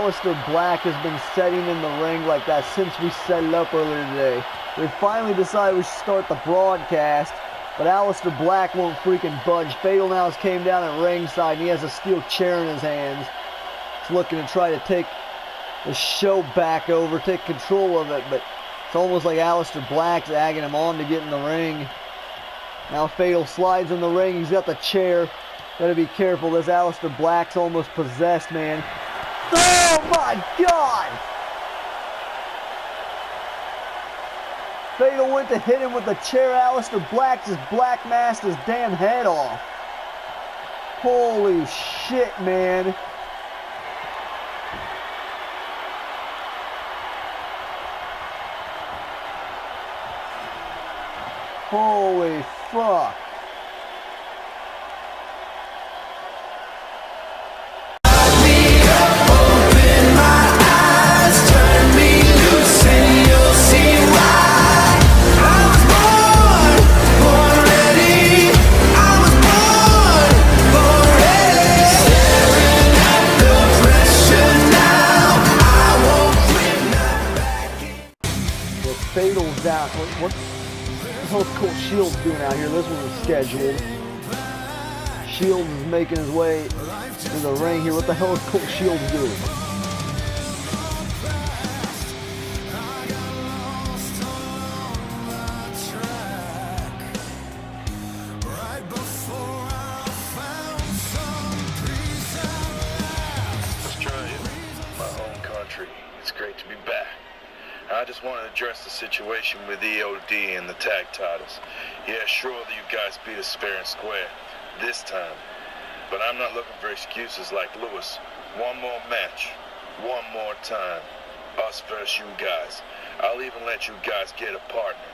Aleister Black has been setting in the ring like that since we set it up earlier today. We finally decided we should start the broadcast, but Aleister Black won't freaking budge. Fatal now has came down at ringside, and he has a steel chair in his hands. He's looking to try to take the show back over, take control of it, but it's almost like Aleister Black's egging him on to get in the ring. Now Fatal slides in the ring. He's got the chair. Gotta be careful. This Aleister Black's almost possessed, man. Oh my God! Fatal went to hit him with the chair. Aleister Black just black masked his damn head off. Holy shit, man. Holy fuck. Fatal's down. What the hell is Colt Shields doing out here? This one was scheduled. Shields is making his way to the ring here. What the hell is Colt Shields doing? Australia, my home country. It's great to be back. I just want to address the situation with EOD and the tag titles. Yeah, sure that you guys beat us fair and square this time, but I'm not looking for excuses like Lewis. One more match, one more time, us versus you guys. I'll even let you guys get a partner.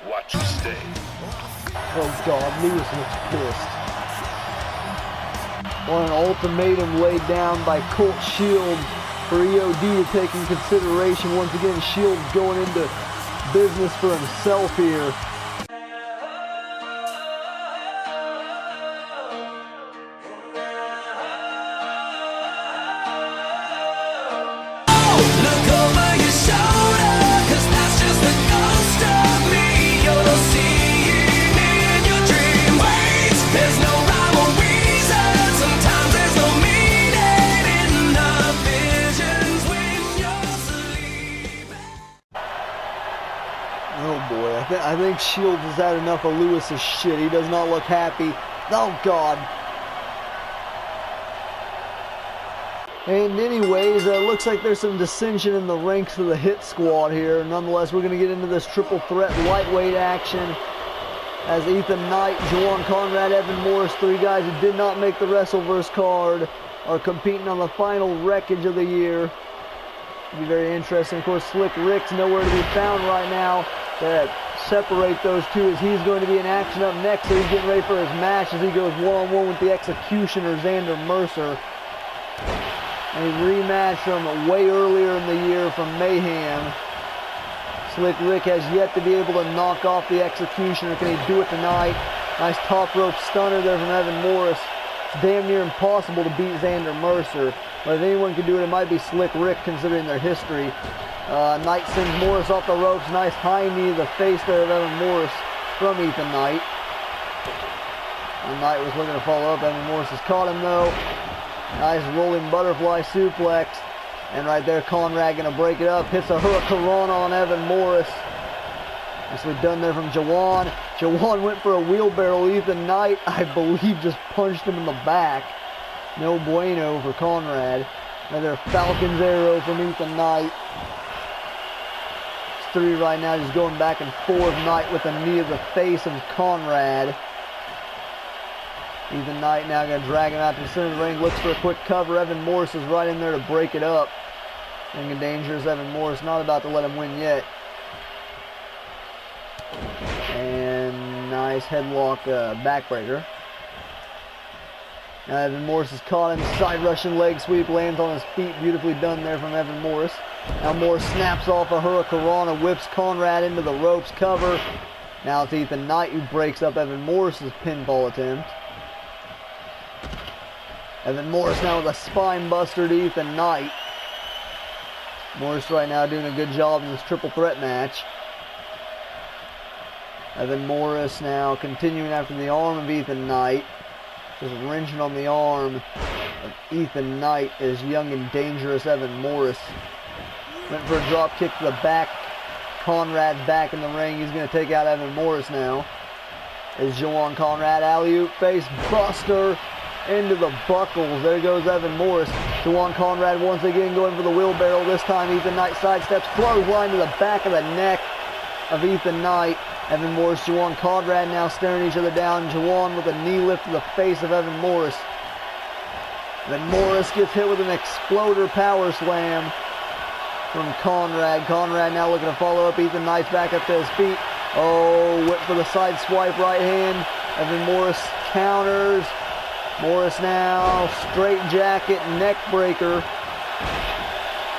Watch you stay. Oh God, Lewis looks pissed. Well, an ultimatum laid down by Colt Shields for EOD to take in consideration. Once again, Shields going into business for himself here. I think Shields has had enough of Lewis's shit. He does not look happy. Oh God. And anyways, it looks like there's some dissension in the ranks of the Hit Squad here. Nonetheless, we're going to get into this triple threat lightweight action as Ethan Knight, Juwan Conrad, Evan Morris, three guys who did not make the WrestleVerse card, are competing on the final wreckage of the year. It'll be very interesting. Of course, Slic Ric's nowhere to be found right now. That separate those two as he's going to be in action up next. So he's getting ready for his match as he goes one-on-one with the Executioner Xander Mercer. A rematch from way earlier in the year from Mayhem. Slic Ric has yet to be able to knock off the Executioner. Can he do it tonight? Nice top rope stunner there from Evan Morris. It's damn near impossible to beat Xander Mercer. But if anyone can do it, it might be Slic Ric considering their history. Knight sends Morris off the ropes. Nice high knee to the face there of Evan Morris from Ethan Knight. And Knight was looking to follow up. Evan Morris has caught him though. Nice rolling butterfly suplex. And right there, Conrad gonna break it up. Hits a hurricanrana on Evan Morris. Nicely done there from Juwan. Juwan went for a wheelbarrow. Ethan Knight, I believe, just punched him in the back. No bueno for Conrad. Another Falcon's arrow from Ethan Knight. Three right now just going back and forth. Knight with a knee of the face of Conrad. Ethan Knight now going to drag him out to the center of the ring. Looks for a quick cover. Evan Morris is right in there to break it up. Ring of danger is Evan Morris. Not about to let him win yet. And nice headlock backbreaker. Now Evan Morris has caught him. Side Russian leg sweep lands on his feet. Beautifully done there from Evan Morris. Now Morris snaps off a hurricanrana, whips Conrad into the ropes cover. Now it's Ethan Knight who breaks up Evan Morris's pinfall attempt. Evan Morris now with a spine buster to Ethan Knight. Morris right now doing a good job in this triple threat match. Evan Morris now continuing after the arm of Ethan Knight. Just wrenching on the arm of Ethan Knight as young and dangerous Evan Morris. Went for a drop kick to the back. Conrad back in the ring. He's going to take out Evan Morris now. As Juwan Conrad alley-oop face buster into the buckles. There goes Evan Morris. Juwan Conrad once again going for the wheelbarrow. This time Ethan Knight sidesteps. Clothesline to the back of the neck of Ethan Knight. Evan Morris, Juwan Conrad now staring each other down. Juwan with a knee lift to the face of Evan Morris. Then Morris gets hit with an exploder power slam from Conrad. Conrad now looking to follow up. Ethan Knight's back up to his feet. Oh, whip for the side swipe right hand. Evan Morris counters. Morris now straight jacket neck breaker.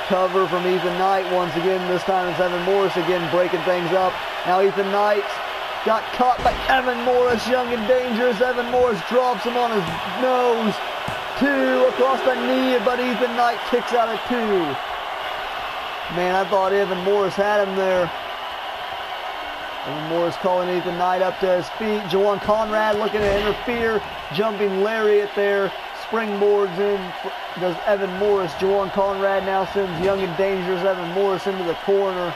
Cover from Ethan Knight once again. This time it's Evan Morris again breaking things up. Now Ethan Knight got caught by Evan Morris, young and dangerous. Evan Morris drops him on his nose. 2 across the knee, but Ethan Knight kicks out at 2. Man, I thought Evan Morris had him there. Evan Morris calling Ethan Knight up to his feet. Juwan Conrad looking to interfere. Jumping lariat there. Springboards in. Does Evan Morris. Juwan Conrad now sends young and dangerous Evan Morris into the corner.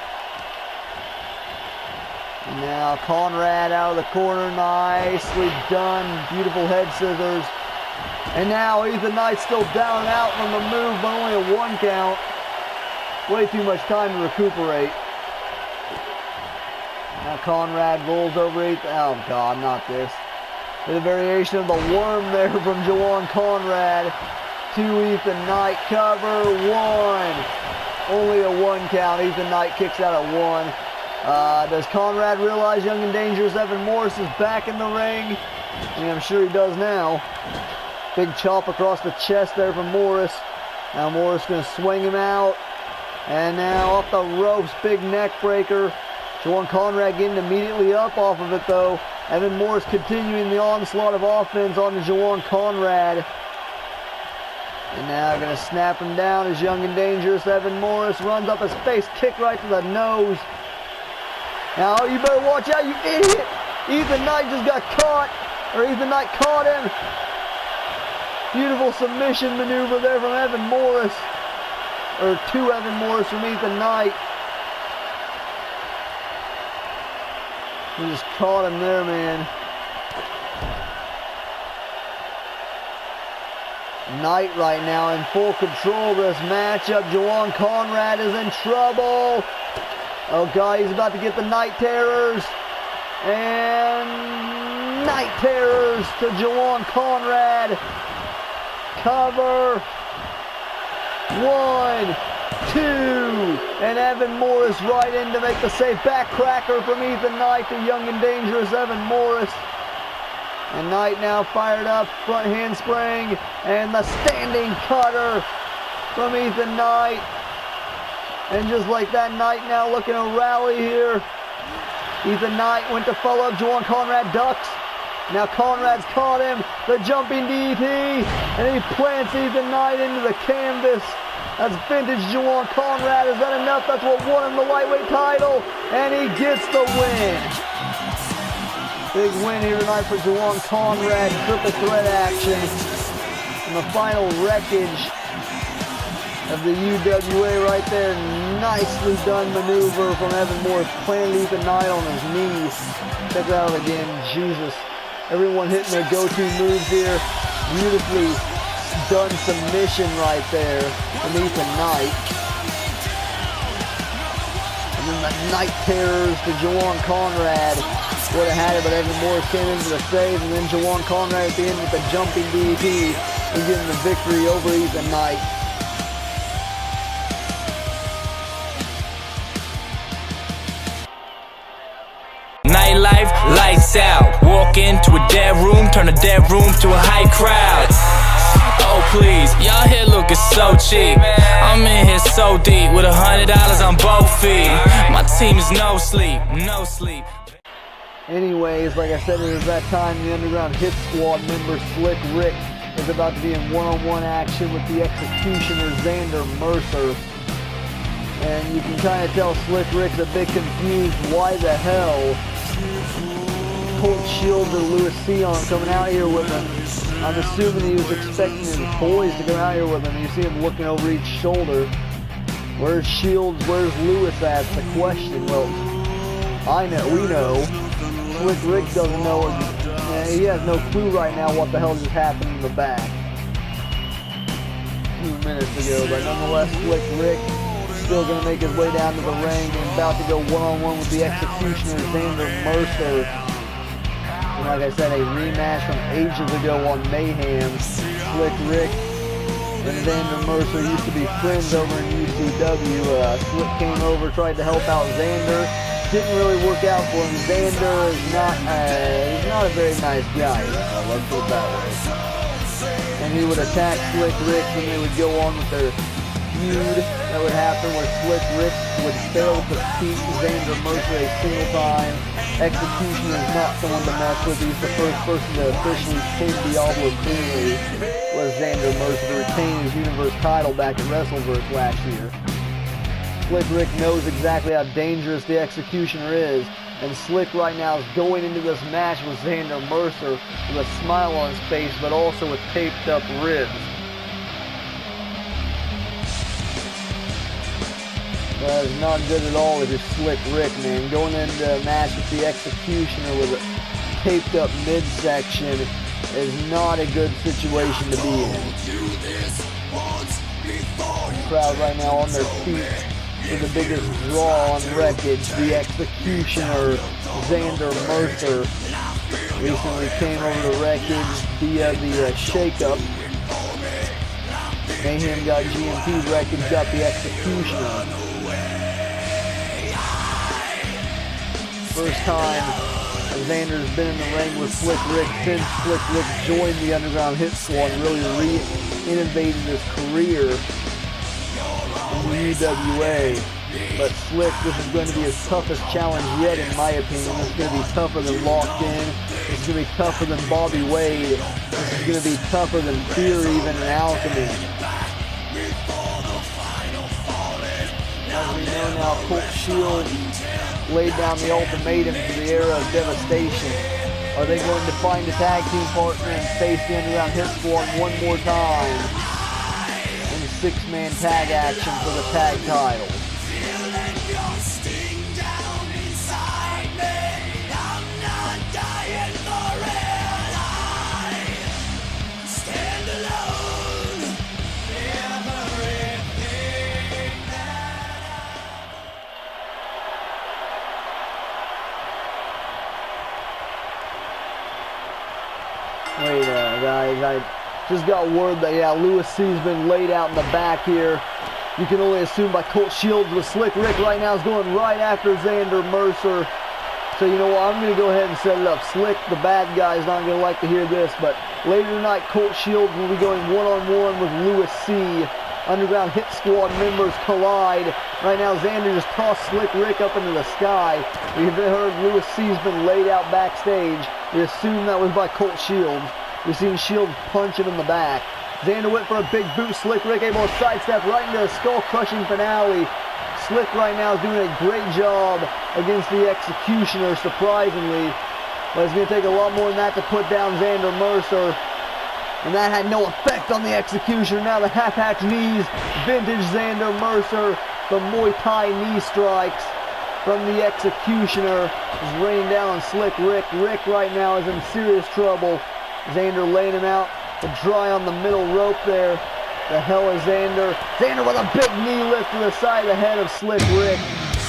And now Conrad out of the corner. Nicely done. Beautiful head scissors. And now Ethan Knight still down and out from the move, but only a 1 count. Way too much time to recuperate. Now Conrad rolls over Ethan. Oh God, not this. With a variation of the worm there from Juwan Conrad to Ethan Knight. Cover 1. Only a 1 count. Ethan Knight kicks out at 1. Does Conrad realize young and dangerous Evan Morris is back in the ring? Yeah, I'm sure he does now. Big chop across the chest there from Morris. Now Morris going to swing him out. And now off the ropes, big neck breaker. Juwan Conrad getting immediately up off of it though. Evan Morris continuing the onslaught of offense on Juwan Conrad. And now going to snap him down as young and dangerous Evan Morris runs up his face, kick right to the nose. Now you better watch out, you idiot! Ethan Knight just got caught, or Ethan Knight caught him. Beautiful submission maneuver there from Evan Morris, or to Evan Morris from Ethan Knight. He just caught him there, man. Knight right now in full control of this matchup. Juwan Conrad is in trouble. Oh God, he's about to get the Night Terrors. And Night Terrors to Juwan Conrad. Cover. 1, 2, and Evan Morris right in to make the save. Backcracker from Ethan Knight to young and dangerous Evan Morris. And Knight now fired up, front handspring, and the standing cutter from Ethan Knight. And just like that, Knight now looking to rally here. Ethan Knight went to follow up. Juwan Conrad ducks. Now Conrad's caught him. The jumping DT. And he plants Ethan Knight into the canvas. That's vintage Juwan Conrad. Is that enough? That's what won him the lightweight title. And he gets the win. Big win here tonight for Juwan Conrad. Triple threat action. And the final wreckage of the UWA right there. Nicely done maneuver from Evan Morris. Planted Ethan Knight on his knees. Check that out again. Jesus. Everyone hitting their go-to moves here. Beautifully done submission right there from Ethan Knight. And then the Night Terrors to Juwan Conrad. Would have had it, but Evan Morris came in for the save, and then Juwan Conrad at the end with the jumping DDT and getting the victory over Ethan Knight. Nightlife, lights out. Walk into a dead room, turn a dead room to a high crowd. Oh please, y'all here looking so cheap. I'm in here so deep with $100 on both feet. My team is no sleep, no sleep. Anyways, like I said, it is that time. The Underground Hit Squad member Slic Ric is about to be in one-on-one action with the Executioner Xander Mercer. And you can kind of tell Slic Ric's a bit confused. Why the hell Colt Shields or Louis C aren't coming out here with him? I'm assuming he was expecting his boys to come out here with him. You see him looking over each shoulder. Where's Shields? Where's Louis at? The question. Well, we know. Slic Ric doesn't know. He has no clue right now what the hell just happened in the back. 2 minutes ago, but nonetheless, Slic Ric still going to make his way down to the ring and about to go one-on-one with the Executioner Xander Mercer. And like I said, a rematch from ages ago on Mayhem. Slic Ric and Xander Mercer used to be friends over in UCW. Slic came over, tried to help out Xander. Didn't really work out for him. Xander is he's not a very nice guy. Let's put it that way. And he would attack Slic Ric, and they would go on with their feud that would happen where Slic Ric would fail to beat Xander Mercer a single time. Executioner is not someone to mess with. He's the first person to officially pin Diablo cleanly, was Xander Mercer to retain his Universe title back at WrestleVerse last year. Slic Ric knows exactly how dangerous the Executioner is, and Slic right now is going into this match with Xander Mercer with a smile on his face, but also with taped up ribs. That is not good at all if you're Slic Ric, man. Going into a match with the Executioner with a taped up midsection is not a good situation to be in. The crowd right now on their feet for the biggest draw on Wreckage, the Executioner Xander Mercer recently came over to Wreckage via the shakeup. Mayhem got GMP, Wreckage got the Executioner. First time Xander's been in the ring with Slic Ric since Slic Ric joined the Underground Hit Squad and really re-innovated his career in the UWA. But Slic, this is going to be his toughest challenge yet, in my opinion. This is going to be tougher than Locked In. This is going to be tougher than Bobby Wade. This is going to be tougher than Phear even and Alchemy. As we know now, Colt Shields laid down the ultimatum to the era of devastation. Are they going to find a tag team partner and face the Underground Hit Squad one more time in a six-man tag action for the tag titles? Wait, guys, I just got word that, Louis C's been laid out in the back here. You can only assume by Colt Shields with Slic Ric right now is going right after Xander Mercer. So you know what, I'm going to go ahead and set it up. Slic, the bad guy, is not going to like to hear this, but later tonight, Colt Shields will be going one-on-one with Louis C. Underground Hit Squad members collide. Right now, Xander just tossed Slic Ric up into the sky. We've heard Louis C's been laid out backstage. We assume that was by Colt Shields. We've seen Shields punch him in the back. Xander went for a big boot. Slic Ric able to sidestep right into a skull-crushing finale. Slic right now is doing a great job against the Executioner, surprisingly. But it's going to take a lot more than that to put down Xander Mercer. And that had no effect on the Executioner. Now the half-hatch knees. Vintage Xander Mercer. The Muay Thai knee strikes from the Executioner is raining down on Slic Ric. Ric right now is in serious trouble. Xander laying him out to dry on the middle rope there. The hell is Xander? Xander with a big knee lift to the side of the head of Slic Ric.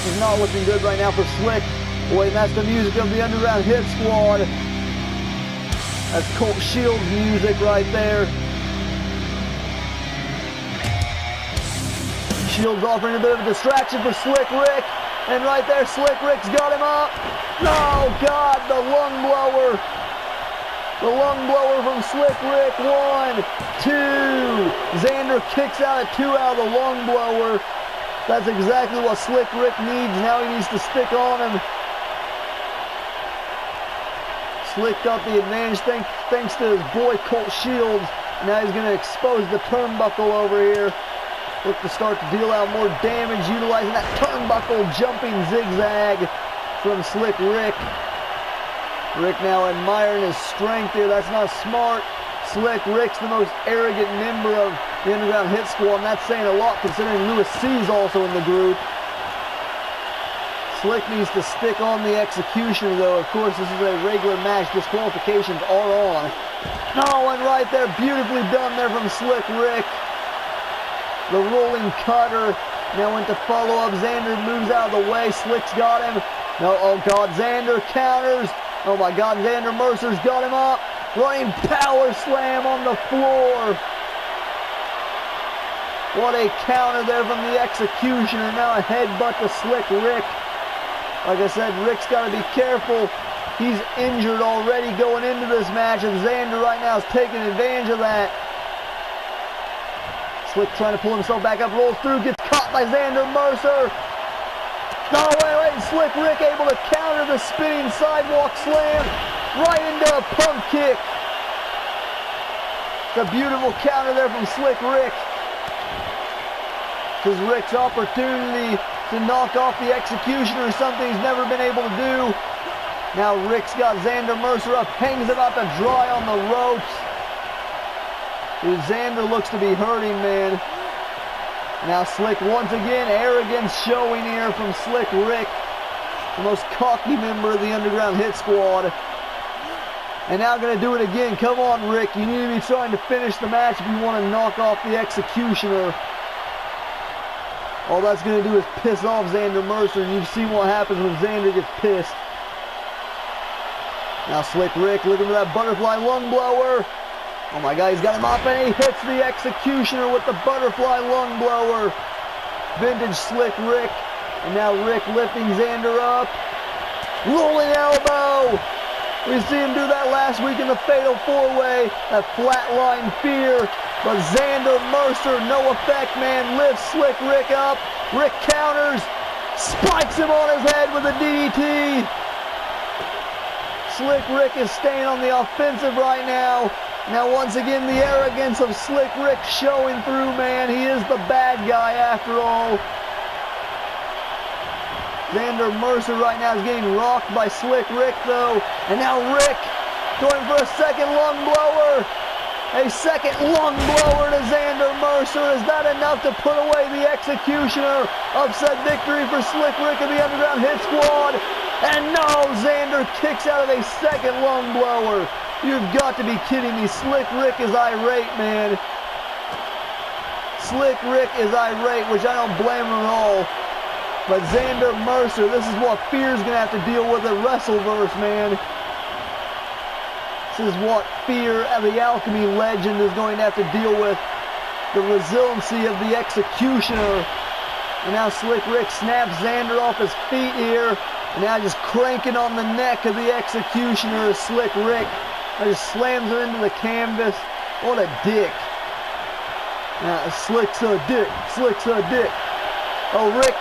He's not looking good right now for Slic. Boy, and that's the music of the Underground Hit Squad. That's Colt Shields music right there. Shields offering a bit of a distraction for Slic Ric. And right there, Slic Ric's got him up. Oh, God, the lung blower. The lung blower from Slic Ric. 1, 2. Xander kicks out at 2 out of the lung blower. That's exactly what Slic Ric needs. Now he needs to stick on him. Slic got the advantage thanks to his boy Colt Shields. Now he's going to expose the turnbuckle over here. look to start to deal out more damage, utilizing that turnbuckle jumping zigzag from Slic Ric. Ric now admiring his strength here. That's not smart. Slic Ric's the most arrogant member of the Underground Hit Squad, and that's saying a lot considering Lewis C's also in the group. Slic needs to stick on the Executioner, though. Of course, this is a regular match. Disqualifications are on. Oh, and right there, beautifully done there from Slic Ric. The rolling cutter. Now went to follow up. Xander moves out of the way. Slic's got him. No, oh God, Xander counters. Oh my God, Xander Mercer's got him up. Running power slam on the floor. What a counter there from the Executioner. Now a headbutt to Slic Ric. Like I said, Ric's got to be careful. He's injured already going into this match, and Xander right now is taking advantage of that. Slic trying to pull himself back up, rolls through, gets caught by Xander Mercer. No, wait, Slic Ric able to counter the spinning sidewalk slam right into a pump kick. It's a beautiful counter there from Slic Ric. This is Ric's opportunity to knock off the Executioner, something he's never been able to do. Now Ric's got Xander Mercer up, hangs about to dry on the ropes. Dude, Xander looks to be hurting, man. Now Slic once again, arrogance showing here from Slic Ric, the most cocky member of the Underground Hit Squad. And now gonna do it again. Come on, Ric, you need to be trying to finish the match if you want to knock off the Executioner. All that's going to do is piss off Xander Mercer, and you've seen what happens when Xander gets pissed. Now Slic Ric looking for that butterfly lung blower. Oh my God, he's got him up, and he hits the Executioner with the butterfly lung blower. Vintage Slic Ric. And now Ric lifting Xander up. Rolling elbow. We see him do that last week in the Fatal 4-Way. That flatline Phear. But Xander Mercer, no effect, man. Lifts Slic Ric up. Ric counters. Spikes him on his head with a DDT. Slic Ric is staying on the offensive right now. Now once again, the arrogance of Slic Ric showing through, man. He is the bad guy after all. Xander Mercer right now is getting rocked by Slic Ric, though. And now Ric going for a second lung blower. A second lung blower to Xander Mercer. Is that enough to put away the Executioner? Upset victory for Slic Ric and the Underground Hit Squad. And no, Xander kicks out of a second lung blower. You've got to be kidding me. Slic Ric is irate, man. Slic Ric is irate, which I don't blame him at all. But Xander Mercer, this is what Phear's going to have to deal with at WrestleVerse, man. This is what Phear, the Alchemy legend, is going to have to deal with. The resiliency of the Executioner. And now Slic Ric snaps Xander off his feet here. And now just cranking on the neck of the Executioner is Slic Ric. And just slams her into the canvas. What a dick. Now Slic's a dick. Slic's a dick. Oh, Ric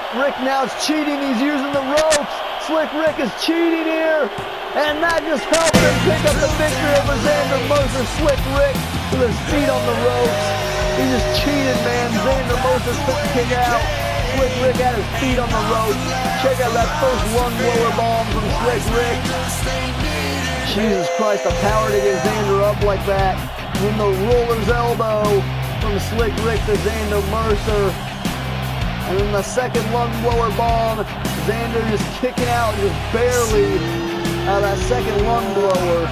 now is cheating. He's using the ropes. Slic Ric is cheating here. And that just helped him pick up the victory over Xander Mercer. Slic Ric with his feet on the ropes. He just cheated, man. Xander Mercer couldn't kick out. Slic Ric had his feet on the ropes. Check out that first lung blower bomb from Slic Ric. Jesus Christ, the power to get Xander up like that. And then the roller's elbow from Slic Ric to Xander Mercer. And then the second lung blower bomb. Xander just kicking out just barely out of that second lung blower.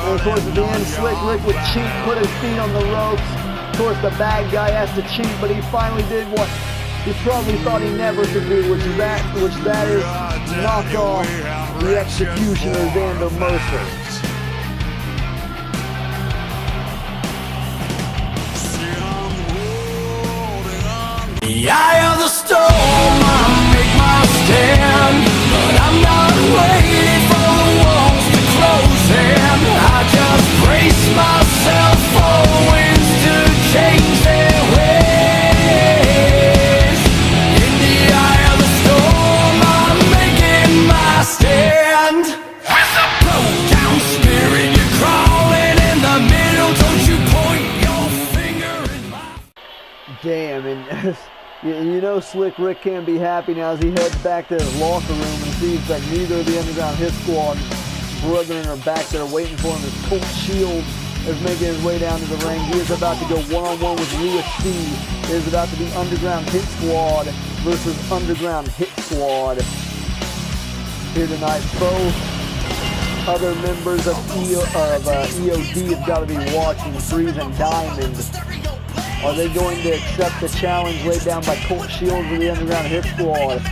And of course at the end, Slic Ric would cheat, put his feet on the ropes. Of course the bad guy has to cheat, but he finally did what he probably thought he never could do, which that is knock off the Executioner Xander Mercer. The eye of the storm, I make my stand, but I'm not waiting for the walls to close in. I just brace myself for winds to change their ways. In the eye of the storm, I'm making my stand. With a broke down spirit, you're crawling in the middle. Don't you point your finger in my... You know Slic Ric can't be happy now as he heads back to his locker room and sees that neither of the Underground Hit Squad brethren are back there waiting for him. As Colt Shields is making his way down to the ring. He is about to go one-on-one with Lewis C. It is about to be Underground Hit Squad versus Underground Hit Squad. Here tonight, both other members of EOD have got to be watching. Freeze and Diamond. Are they going to accept the challenge laid down by Colt Shields of the Underground Hit Squad?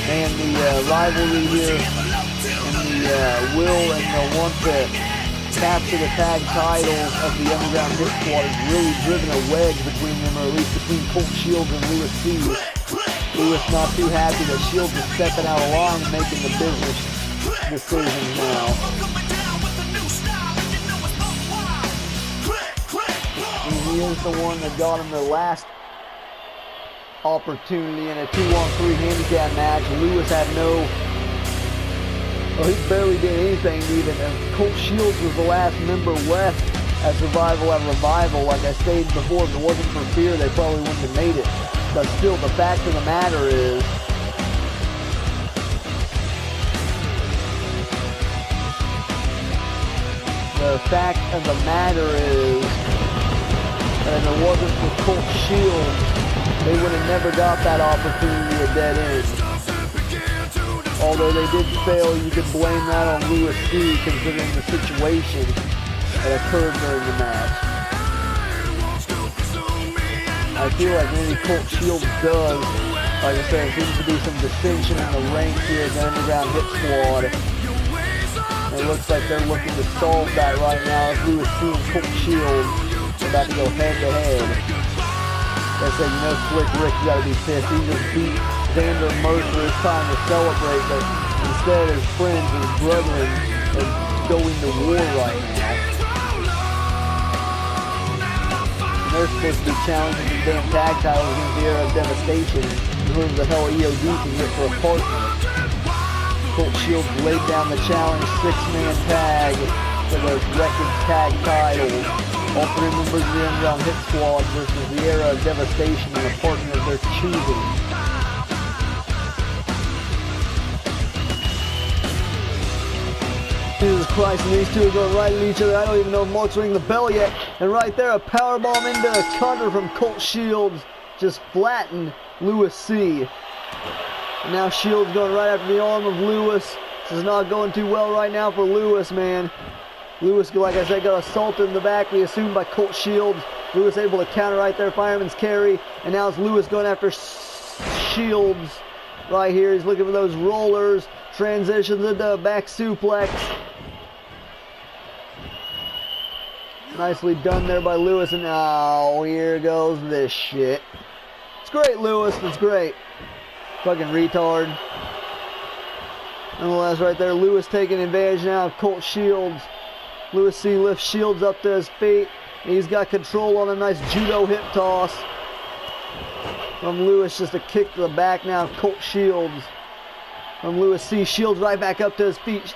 And the rivalry here, and the will and the want to capture the tag titles of the Underground Hit Squad has really driven a wedge between them, or at least between Colt Shields and Lewis C. Lewis not too happy that Shields is stepping out of line and making the business decisions now. He is the one that got him the last opportunity in a 2-on-3 handicap match. Lewis had he barely did anything even. And Colt Shields was the last member left at Survival at Revival. Like I stated before, if it wasn't for Phear, they probably wouldn't have made it. But still, the fact of the matter is, that if it wasn't for Colt Shields, they would have never got that opportunity at dead end. Although they did fail, you could blame that on Lewis C, considering the situation that occurred during the match. I feel like maybe Colt Shields does, like I said, there seems to be some dissension in the ranks here at the Underground Hit Squad. And it looks like they're looking to solve that right now as Lewis C and Colt Shields are about to go head to head. Like I said, you know Slic Ric gotta be pissed. He just beat Xander Mercer. It's time to celebrate, but instead his friends, his brethren, are going to war right now. And they're supposed to be challenging the damn tag titles against the Era of Devastation, whoever the hell EOD can get for a partner. Colt Shields laid down the challenge, 6-man tag for the Wreckage tag titles. All three members of the Underground Hit Squad versus the Era of Devastation and a partner of their choosing. Jesus Christ, and these two are going right at each other. I don't even know if Mark's ringing the bell yet. And right there, a powerbomb into a cutter from Colt Shields just flattened Lewis C. And now Shields going right after the arm of Lewis. This is not going too well right now for Lewis, man. Lewis, like I said, got assaulted in the back, we assume, by Colt Shields. Lewis able to counter right there, fireman's carry. And now it's Lewis going after Shields right here. He's looking for those rollers. Transitions into a back suplex. Nicely done there by Lewis. And now here goes this shit. It's great, Lewis. It's great. Fucking retard. Nonetheless, right there, Lewis taking advantage now of Colt Shields. Lewis C lifts Shields up to his feet. He's got control on a nice judo hip toss from Lewis. Just a kick to the back now of Colt Shields. From Lewis C, Shields right back up to his feet.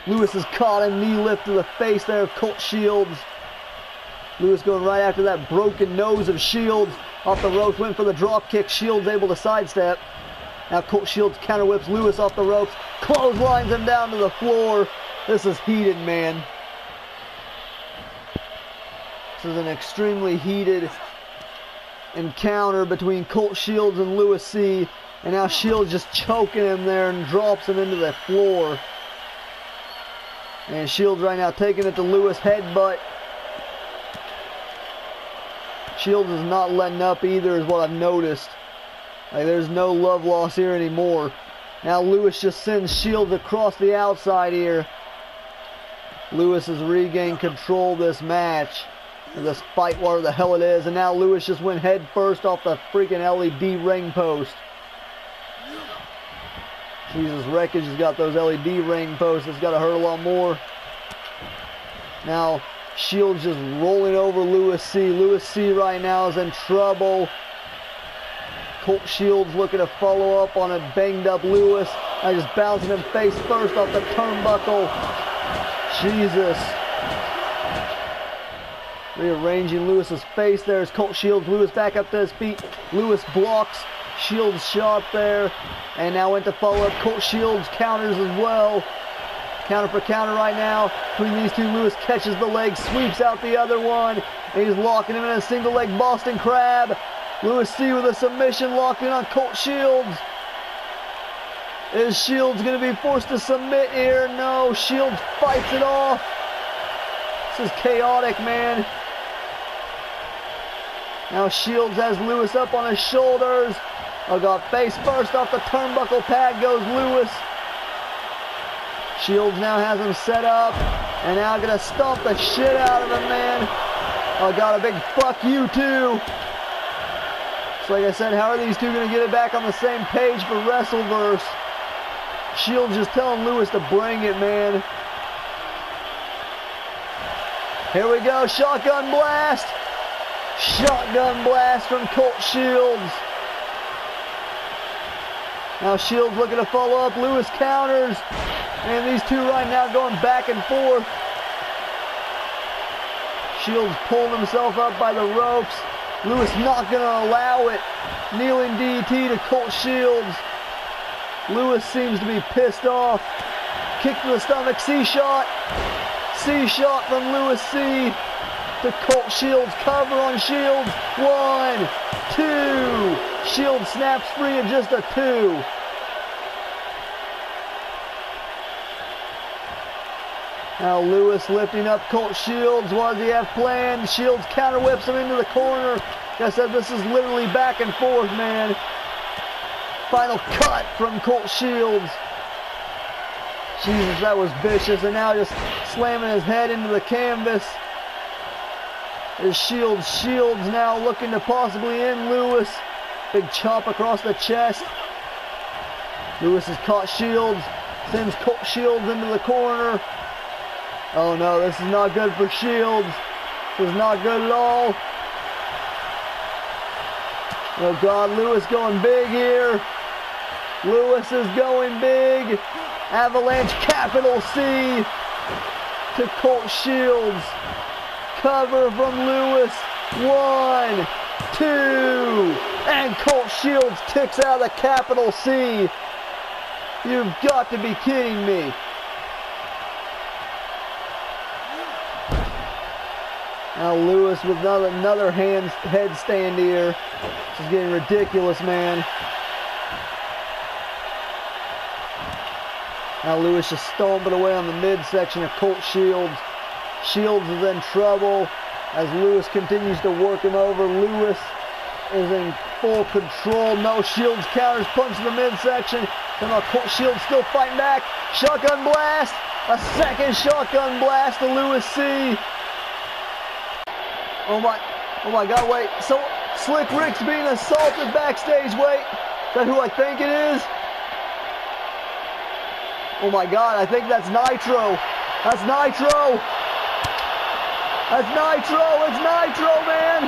Lewis has caught him, knee lift to the face there of Colt Shields. Lewis going right after that broken nose of Shields. Off the ropes, went for the drop kick. Shields able to sidestep. Now Colt Shields counter whips Lewis off the ropes. Clotheslines him down to the floor. This is heated, man. This is an extremely heated encounter between Colt Shields and Lewis C. And now Shields just choking him there and drops him into the floor. And Shields right now taking it to Lewis, headbutt. Shields is not letting up either, is what I've noticed. Like, there's no love lost here anymore. Now Lewis just sends Shields across the outside here. Lewis has regained control of this match. This fight, whatever the hell it is. And now Lewis just went head first off the freaking LED ring post. Jesus, Wreckage has got those LED ring posts. It's got to hurt a lot more. Now Shields just rolling over Lewis C. Lewis C right now is in trouble. Colt Shields looking to follow up on a banged up Lewis. I just bouncing him face first off the turnbuckle. Jesus. Rearranging Lewis's face. There's Colt Shields. Lewis back up to his feet. Lewis blocks Shields' shot there. And now went to follow up. Colt Shields counters as well. Counter for counter right now. Between these two, Lewis catches the leg, sweeps out the other one. And he's locking him in a single leg Boston Crab. Lewis C with a submission locked in on Colt Shields. Is Shields going to be forced to submit here? No, Shields fights it off. This is chaotic, man. Now Shields has Lewis up on his shoulders. Oh God, face first off the turnbuckle pad goes Lewis. Shields now has him set up. And now gonna stomp the shit out of him, man. Oh God, a big fuck you too. So like I said, how are these two gonna get it back on the same page for WrestleVerse? Shields just telling Lewis to bring it, man. Here we go, shotgun blast. Shotgun blast from Colt Shields. Now Shields looking to follow up. Lewis counters. And these two right now going back and forth. Shields pulling himself up by the ropes. Lewis not going to allow it. Kneeling DDT to Colt Shields. Lewis seems to be pissed off. Kick to the stomach. C-shot. C-shot from Lewis C. To Colt Shields. Cover on Shields. 1, 2. Shields snaps free at just a 2. Now Lewis lifting up Colt Shields. What does he have planned? Shields counter whips him into the corner. Like I said, this is literally back and forth, man. Final cut from Colt Shields. Jesus, that was vicious. And now just slamming his head into the canvas. Is Shields now looking to possibly end Lewis. Big chop across the chest. Lewis has caught Shields. Sends Colt Shields into the corner. Oh no, this is not good for Shields. This is not good at all. Oh God, Lewis going big here. Lewis is going big. Avalanche capital C to Colt Shields. Cover from Lewis. 1, 2. And Colt Shields ticks out of the capital C. You've got to be kidding me. Now Lewis with another headstand here. This is getting ridiculous, man. Now Lewis just stomping away on the midsection of Colt Shields. Shields is in trouble as Lewis continues to work him over. Lewis is in full control. No, Shields counters, punch to the midsection. Somehow Colt Shields still fighting back. Shotgun blast. A second shotgun blast to Lewis C. Oh my God, wait. So Slic Ric's being assaulted backstage. Wait, is that who I think it is? Oh my God, I think that's Nitro. That's Nitro. That's Nitro. It's Nitro, man.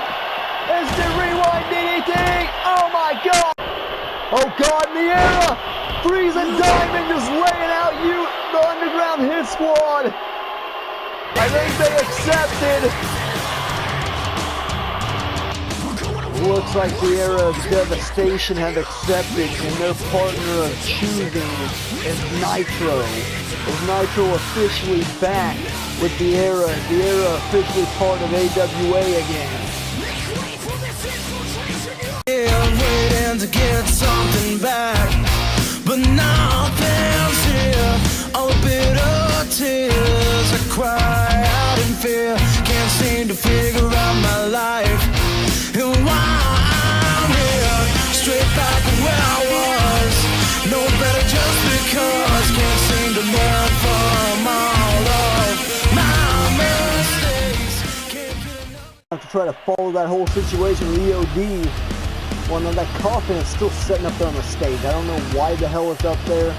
Instant rewind DDT. Oh my God. Oh God, in the era. Freezing Diamond just laying out the Underground Hit Squad. I think they accepted. Looks like the era of devastation have accepted, and their partner of choosing is Nitro. Is Nitro officially back with the era officially part of AWA again? I'm waiting to get something back, but nothing's here. All the bitter tears I cry out in fear. Can't seem to figure out my life. And why I'm here, straight back to where I was. No better just because. Can't seem to learn from all of my mistakes. Can't get enough. I have to try to follow that whole situation with EOD. Well, no, that coffin is still sitting up there on the stage. I don't know why the hell it's up there.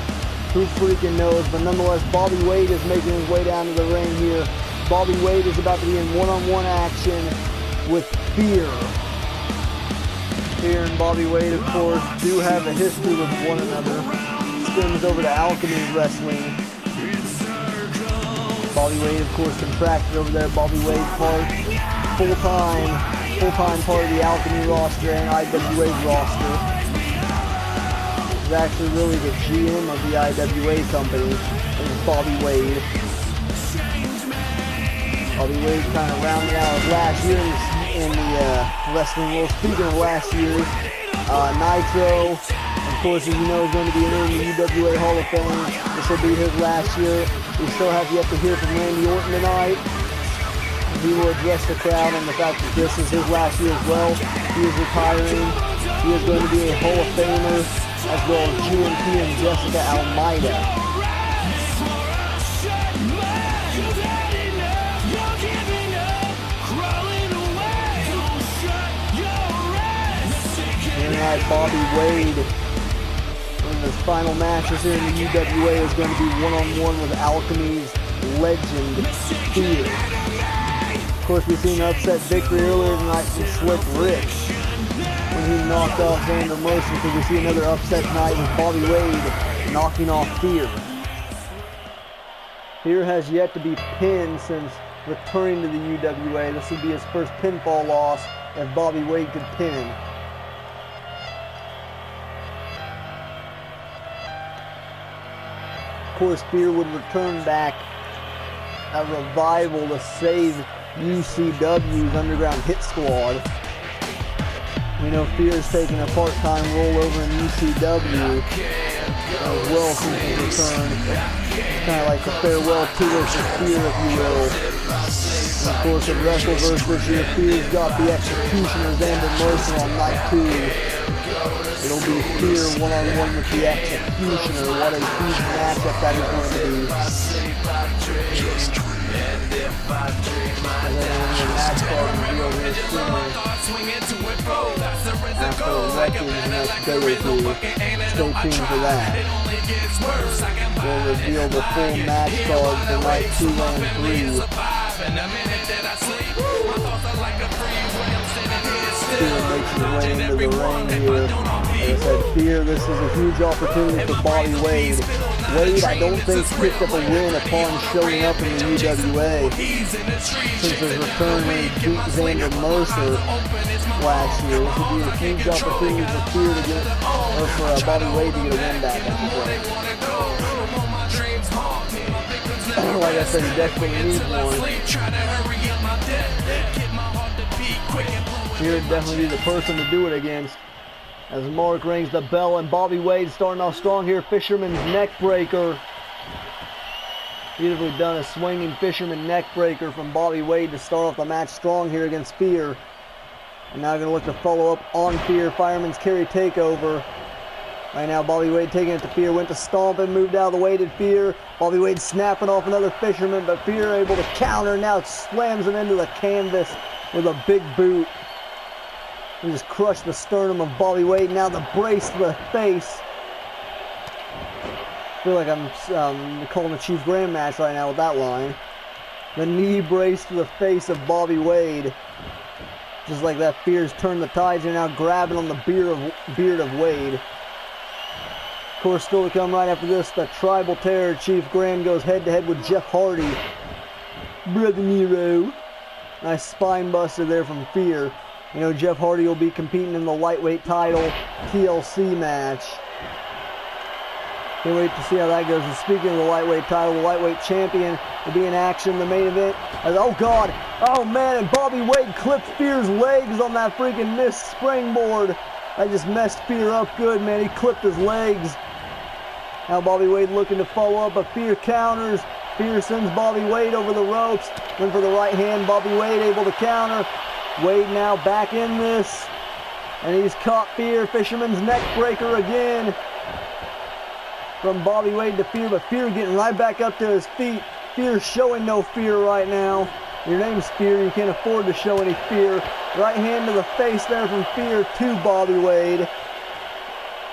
Who freaking knows? But nonetheless, Bobby Wade is making his way down to the ring here. Bobby Wade is about to be in one-on-one action with Phear. Phear and Bobby Wade, of course, do have a history with one another. Stems over to Alchemy Wrestling. Bobby Wade, of course, contracted over there. Bobby Wade Park. full-time part of the Alchemy roster and IWA roster. He's actually really the GM of the IWA company. It's Bobby Wade. Bobby Wade kind of rounded out his last year in the wrestling world. Speaking of last year, Nitro, of course, as you know, is going to be entering the UWA Hall of Fame. This will be his last year. We still have yet to hear from Randy Orton tonight. He will address the crowd on the fact that this is his last year as well. He is retiring. He is going to be a Hall of Famer, as well as GMP and Jessica Almeida. Tonight, Bobby Wade, one of his final matches here in the UWA, is going to be one-on-one with Alchemy's legend, Phear. Of course, we've seen an upset victory earlier tonight from Slic Ric when he knocked off Xander Mercer. So we see another upset tonight with Bobby Wade knocking off Phear. Phear has yet to be pinned since returning to the UWA. This would be his first pinfall loss if Bobby Wade could pin. Of course, Phear would return back a revival to save UCW's Underground Hit Squad. We know Phear's taking a part-time role over in UCW as well since his return. Kind of like the farewell tour for Phear, if you will. And of course, at WrestleVerse this year, Phear's got the Executioner Xander Mercer on night 2. It'll be Phear one-on-one with the Executioner. What a huge matchup that is going to be. And then when the match card revealed here soon, after Wreckage next day or two, stay tuned for that. We'll reveal the full match card for night 2 and 3. Phear makes his way into the ring here. Like I said, Phear, this is a huge opportunity for Bobby Wade. Wade, I don't think, picked up a win upon showing up in the UWA since his return when he beat Xander Mercer last year. This would be a huge opportunity for Phear to get, or for Bobby Wade to get a win back, I should say. Like I said, he definitely needs one. Phear would definitely be the person to do it against. As Mark rings the bell and Bobby Wade starting off strong here. Fisherman's neck breaker. Beautifully done, a swinging fisherman neck breaker from Bobby Wade to start off the match strong here against Phear. And now going to look to follow up on Phear. Fireman's carry takeover. Right now Bobby Wade taking it to Phear. Went to stomp and moved out of the way to Phear. Bobby Wade snapping off another fisherman, but Phear able to counter. Now it slams him into the canvas with a big boot. He just crushed the sternum of Bobby Wade. Now the brace to the face. I feel like I'm calling a Chief Graham match right now with that line. The knee brace to the face of Bobby Wade. Just like that, Phear's turned the tides and now grabbing on the beard of Wade. Of course, still to come right after this, the Tribal Terror. Chief Graham goes head-to-head with Jeff Hardy. Brother Nero. Nice spine buster there from Phear. You know, Jeff Hardy will be competing in the lightweight title TLC match. Can't wait to see how that goes. And speaking of the lightweight title, the lightweight champion will be in action in the main event. Oh God, oh man, and Bobby Wade clipped Phear's legs on that freaking missed springboard. That just messed Phear up good, man. He clipped his legs. Now Bobby Wade looking to follow up, but Phear counters. Phear sends Bobby Wade over the ropes. Went for the right hand. Bobby Wade able to counter. Wade now back in this. And he's caught Phear. Fisherman's neck breaker again. From Bobby Wade to Phear, but Phear getting right back up to his feet. Phear showing no fear right now. Your name's Phear, you can't afford to show any fear. Right hand to the face there from Phear to Bobby Wade.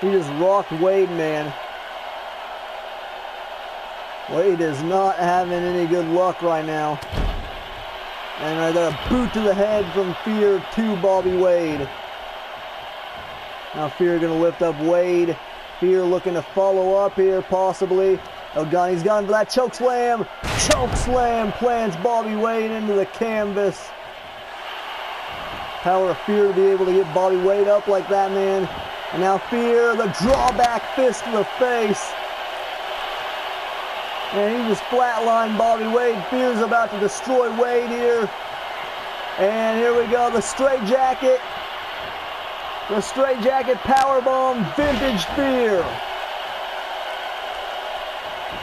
He just rocked Wade, man. Wade is not having any good luck right now. And right there, a boot to the head from Phear to Bobby Wade. Now Phear going to lift up Wade. Phear looking to follow up here, possibly. Oh God, he's gone for that choke slam. Choke slam plants Bobby Wade into the canvas. Power of Phear to be able to get body weight up like that, man. And now Phear, the drawback fist to the face. And he just flatlined Bobby Wade. Phear's about to destroy Wade here. And here we go, the straight jacket. The straight jacket powerbomb, vintage Phear.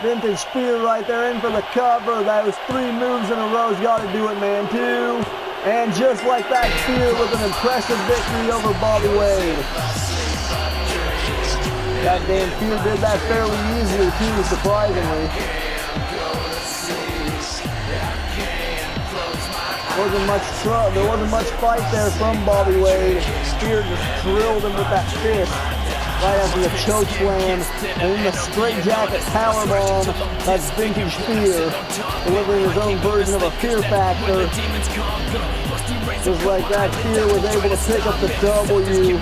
Vintage Phear right there in for the cover. That was 3 moves in a row. He's got to do it, man. 2. And just like that, Phear with an impressive victory over Bobby Wade. Goddamn, Phear did that fairly easily too, surprisingly. There wasn't much fight there from Bobby Wade. Phear just drilled him with that fist right after the choke slam, and then the straight jacket powerbomb. That's vintage Phear, delivering his own version of a Fear Factor. Just like that, Phear was able to pick up the W.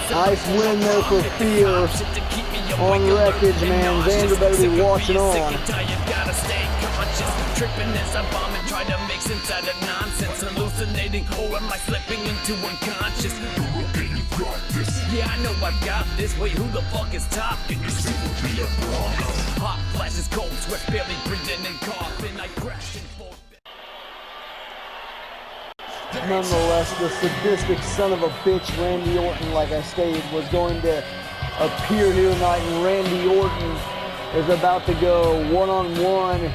Nice win there for Phear on Wreckage, man. Xander better be watching on. Tripping as I bomb and try to make sense out of nonsense. Hallucinating, or am I slipping into unconscious? Yeah, I know I've got this. Wait, who the fuck is top? Can you see me a problem? Hot flashes, cold sweat, barely breathing and coughing. I crash and fall. Nonetheless, the sadistic son of a bitch, Randy Orton, like I stated, was going to appear here tonight, and Randy Orton is about to go one-on-one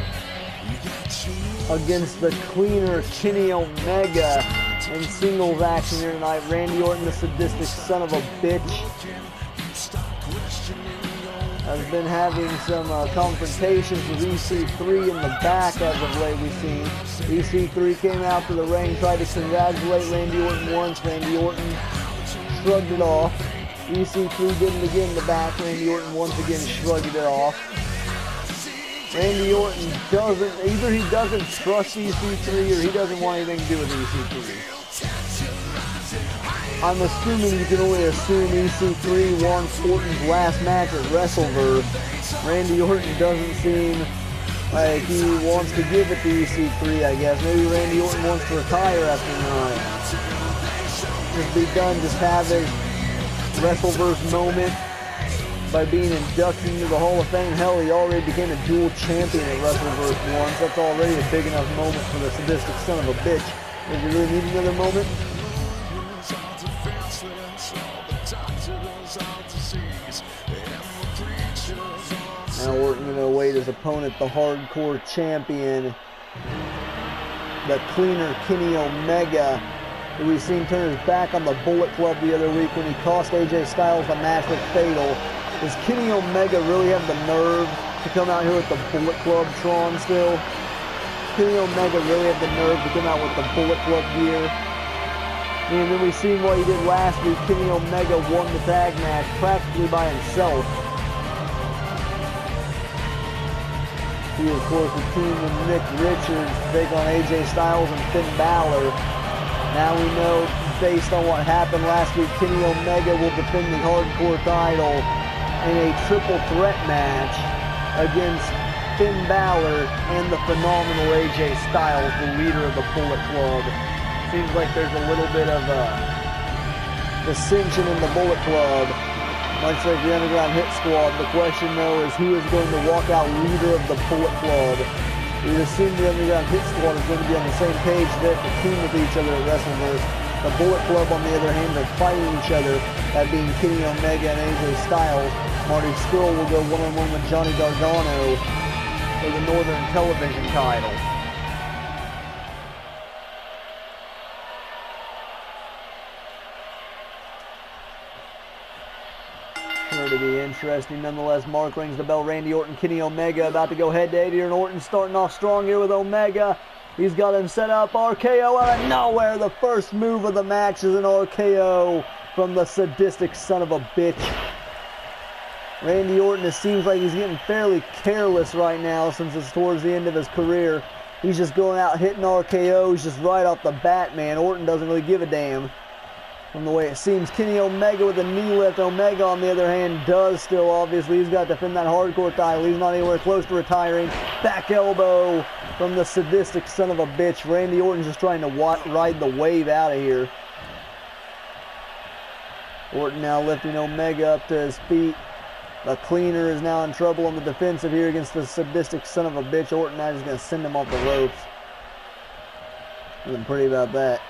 against the cleaner Kenny Omega in singles action here tonight. Randy Orton, the sadistic son of a bitch, has been having some confrontations with EC3 in the back as of late, we've seen. EC3 came out to the ring, tried to congratulate Randy Orton once. Randy Orton shrugged it off. EC3 did it again in the back. Randy Orton once again shrugged it off. Randy Orton either he doesn't trust EC3 or he doesn't want anything to do with EC3. I'm assuming you can only assume EC3 wants Orton's last match at WrestleVerse. Randy Orton doesn't seem like he wants to give it to EC3, I guess. Maybe Randy Orton wants to retire after tonight. Just be done, just have his WrestleVerse moment by being inducted into the Hall of Fame. Hell, he already became a dual champion at WrestleVerse once. That's already a big enough moment for the sadistic son of a bitch. Does he really need another moment? Now Orton going to await his opponent, the hardcore champion, the cleaner Kenny Omega, who we've seen turn his back on the Bullet Club the other week when he cost AJ Styles the match with Fatal. Does Kenny Omega really have the nerve to come out here with the Bullet Club Tron still? Kenny Omega really have the nerve to come out with the Bullet Club gear? And then we've seen what he did last week. Kenny Omega won the tag match practically by himself. He, of course, was teamed with Nick Richards to take on AJ Styles and Finn Balor. Now we know, based on what happened last week, Kenny Omega will defend the hardcore title in a triple threat match against Finn Balor and the phenomenal AJ Styles, the leader of the Bullet Club. Seems like there's a little bit of dissension in the Bullet Club, much like the Underground Hit Squad. The question, though, is who is going to walk out leader of the Bullet Club? We would assume the Underground Hit Squad is going to be on the same page, that the team with each other at WrestleVerse. The Bullet Club, on the other hand, are fighting each other, that being Kenny Omega and AJ Styles. Marty Scurll will go one-on-one with Johnny Gargano for the Northern Television title. Sure to be interesting. Nonetheless, Mark rings the bell. Randy Orton, Kenny Omega about to go head-to-head here, and Orton starting off strong here with Omega. He's got him set up. RKO out of nowhere. The first move of the match is an RKO from the sadistic son of a bitch. Randy Orton, it seems like he's getting fairly careless right now since it's towards the end of his career. He's just going out hitting RKOs just right off the bat, man. Orton doesn't really give a damn. from the way it seems. Kenny Omega with a knee lift. Omega, on the other hand, does still, obviously. He's got to defend that hardcore title. He's not anywhere close to retiring. Back elbow from the sadistic son of a bitch. Randy Orton's just trying to ride the wave out of here. Orton now lifting Omega up to his feet. The cleaner is now in trouble on the defensive here against the sadistic son of a bitch. Orton now is going to send him off the ropes. Nothing pretty about that.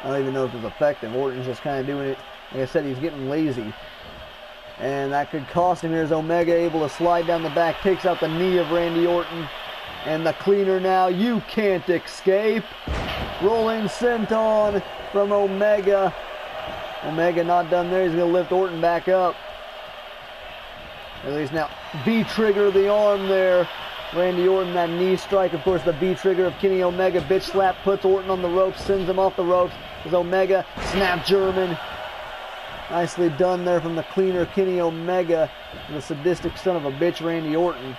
I don't even know if it's effective. Orton's just kind of doing it. Like I said, he's getting lazy. And that could cost him. Here's Omega able to slide down the back. Takes out the knee of Randy Orton. And the cleaner now. You can't escape. Rolling senton from Omega. Omega not done there. He's going to lift Orton back up. At least now. V-trigger the arm there. Randy Orton, that knee strike. Of course, the V-trigger of Kenny Omega. Bitch slap puts Orton on the ropes. Sends him off the ropes. As Omega. Snap German. Nicely done there from the cleaner Kenny Omega. The sadistic son of a bitch Randy Orton.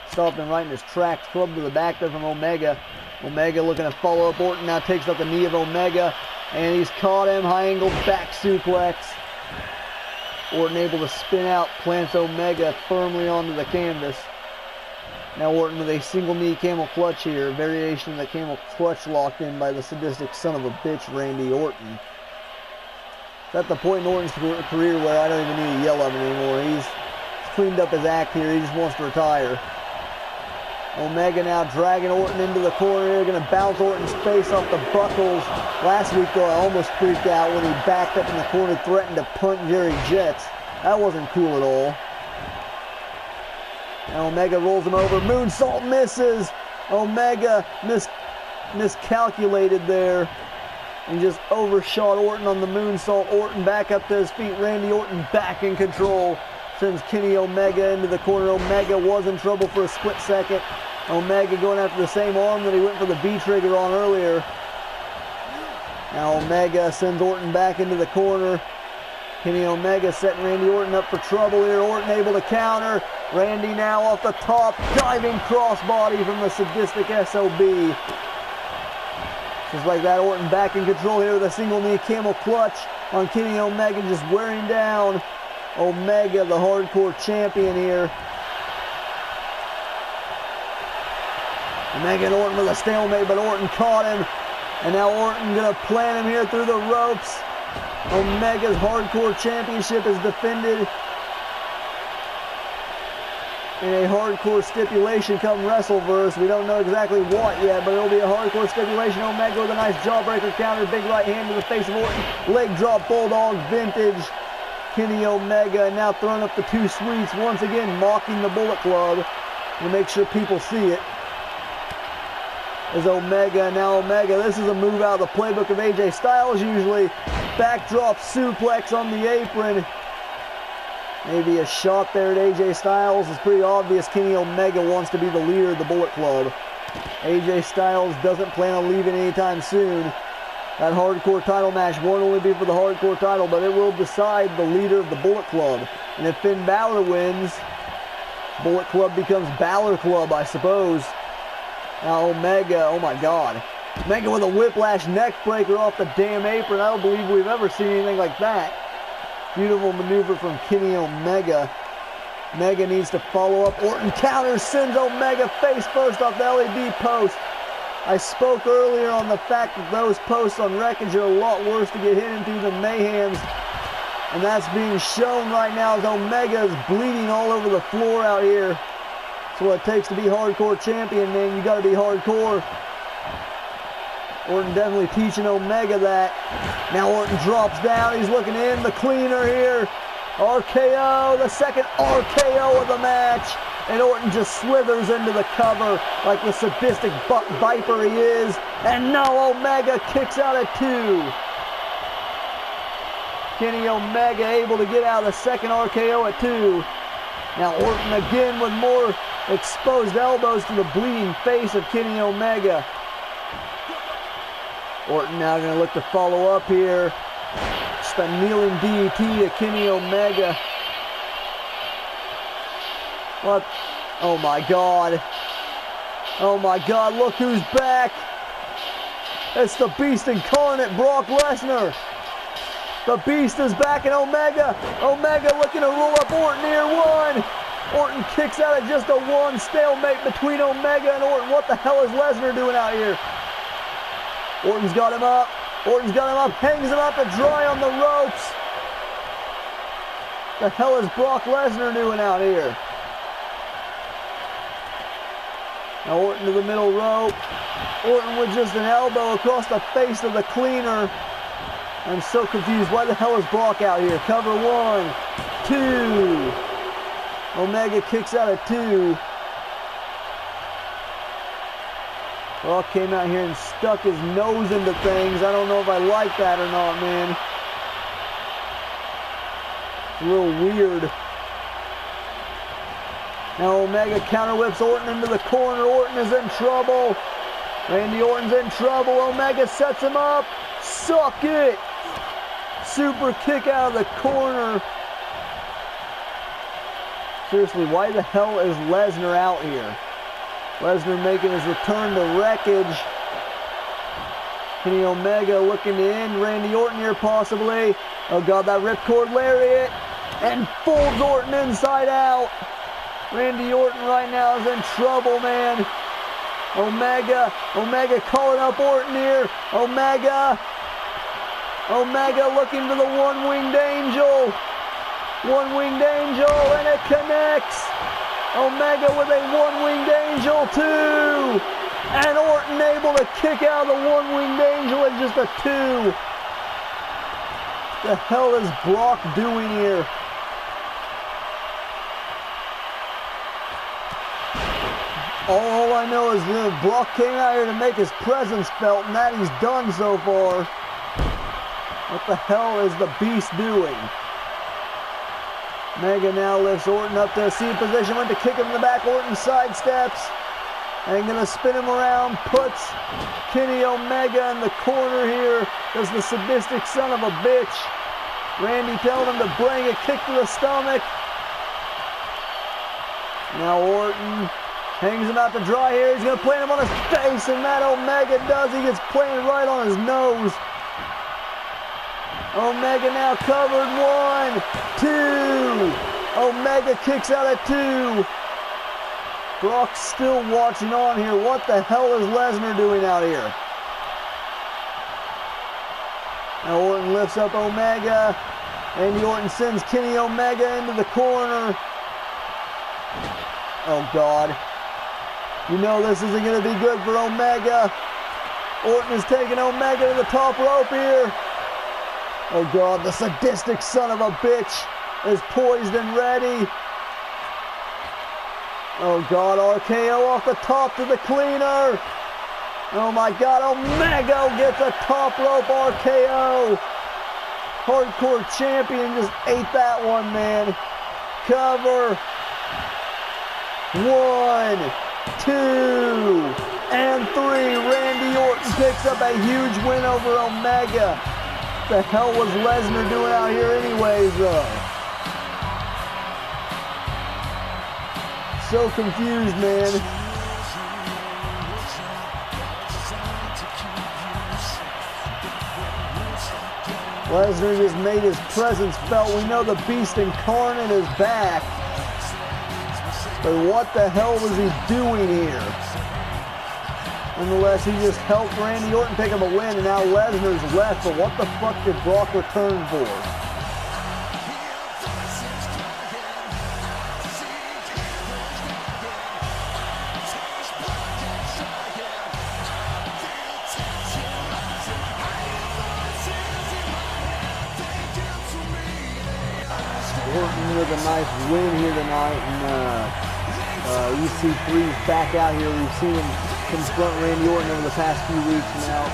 Stopped him right in his tracks. Club to the back there from Omega. Omega looking to follow up Orton. Now takes up the knee of Omega. And he's caught him. High angle back suplex. Orton able to spin out. Plants Omega firmly onto the canvas. Now Orton with a single knee camel clutch here. Variation of the camel clutch locked in by the sadistic son of a bitch Randy Orton. It's at the point in Orton's career where I don't even need to yell at him anymore. He's cleaned up his act here. He just wants to retire. Omega now dragging Orton into the corner here. Going to bounce Orton's face off the buckles. Last week, though, I almost freaked out when he backed up in the corner, threatened to punt Jerry Jets. That wasn't cool at all. And Omega rolls him over. Moonsault misses. Omega miscalculated there. And just overshot Orton on the moonsault. Orton back up to his feet. Randy Orton back in control. Sends Kenny Omega into the corner. Omega was in trouble for a split second. Omega going after the same arm that he went for the V-trigger on earlier. Now Omega sends Orton back into the corner. Kenny Omega setting Randy Orton up for trouble here. Orton able to counter. Randy now off the top. Diving crossbody from the sadistic SOB. Just like that, Orton back in control here with a single knee camel clutch on Kenny Omega, just wearing down Omega, the hardcore champion here. Omega and Orton with a stalemate, but Orton caught him. And now Orton gonna plant him here through the ropes. Omega's hardcore championship is defended in a hardcore stipulation come WrestleVerse. We don't know exactly what yet, but it'll be a hardcore stipulation. Omega with a nice jawbreaker counter, big right hand to the face of Orton. Leg drop bulldog vintage. Kenny Omega now throwing up the two sweets, once again mocking the Bullet Club to make sure people see it. Is Omega, now Omega, this is a move out of the playbook of AJ Styles usually. Backdrop suplex on the apron. Maybe a shot there at AJ Styles. It's pretty obvious Kenny Omega wants to be the leader of the Bullet Club. AJ Styles doesn't plan on leaving anytime soon. That hardcore title match won't only be for the hardcore title, but it will decide the leader of the Bullet Club. And if Finn Balor wins, Bullet Club becomes Balor Club, I suppose. Now Omega, oh my God. Omega with a whiplash neck breaker off the damn apron. I don't believe we've ever seen anything like that. Beautiful maneuver from Kenny Omega. Omega needs to follow up. Orton counters, sends Omega face first off the LED post. I spoke earlier on the fact that those posts on Wreckage are a lot worse to get hit into than Mayhem's. And that's being shown right now as Omega is bleeding all over the floor out here. That's what it takes to be hardcore champion, man. You got to be hardcore. Orton definitely teaching Omega that. Now Orton drops down. He's looking in. The cleaner here. RKO. The second RKO of the match. And Orton just slithers into the cover like the sadistic viper he is. And now Omega kicks out at 2. Kenny Omega able to get out of the second RKO at 2. Now Orton again with more exposed elbows to the bleeding face of Kenny Omega. Orton now going to look to follow up here. Just a kneeling DDT to Kenny Omega. What? Oh my God. Oh my God, look who's back. It's the Beast Incarnate, Brock Lesnar. The Beast is back, and Omega looking to roll up Orton here. One. Orton kicks out at just a one. Stalemate between Omega and Orton. What the hell is Lesnar doing out here? Orton's got him up. Hangs him up to dry on the ropes. The hell is Brock Lesnar doing out here? Now Orton to the middle rope. Orton with just an elbow across the face of the cleaner. I'm so confused. Why the hell is Brock out here? Cover 1, 2. Omega kicks out at 2. Brock came out here and stuck his nose into things. I don't know if I like that or not, man. It's a little weird. Now Omega counter whips Orton into the corner. Orton is in trouble. Randy Orton's in trouble. Omega sets him up. Suck it. Super kick out of the corner. Seriously, why the hell is Lesnar out here? Lesnar making his return to Wreckage. Kenny Omega looking to end Randy Orton here possibly. Oh God, that ripcord lariat. And folds Orton inside out. Randy Orton right now is in trouble, man. Omega calling up Orton here. Omega looking for the one-winged angel. One-winged angel, and it connects. Omega with a one-winged angel, 2. And Orton able to kick out the one-winged angel in just a 2. The hell is Brock doing here? All I know is that Brock came out here to make his presence felt, and that he's done so far. What the hell is the Beast doing? Omega now lifts Orton up to a seat position, went to kick him in the back. Orton sidesteps and gonna spin him around, puts Kenny Omega in the corner here. Does the sadistic son of a bitch. Randy telling him to bring a kick to the stomach. Now Orton hangs him out to dry here. He's gonna plant him on his face, and that Omega does. He gets planted right on his nose. Omega now covered, 1, 2. Omega kicks out at 2. Brock's still watching on here. What the hell is Lesnar doing out here? Now Orton lifts up Omega. Randy Orton sends Kenny Omega into the corner. Oh God. You know this isn't going to be good for Omega. Orton is taking Omega to the top rope here. Oh God, the sadistic son of a bitch is poised and ready. Oh God, RKO off the top to the cleaner. Oh my God, Omega gets a top rope RKO. Hardcore champion just ate that one, man. Cover. 1, 2, and 3. Randy Orton picks up a huge win over Omega. What the hell was Lesnar doing out here anyways, though? So confused, man. Lesnar just made his presence felt. We know the Beast Incarnate is back. But what the hell was he doing here? Nonetheless, he just helped Randy Orton pick up a win, and now Lesnar's left. But what the fuck did Brock return for? Orton with a nice win here tonight, and EC3's back out here. We've seen him confront Randy Orton over the past few weeks now.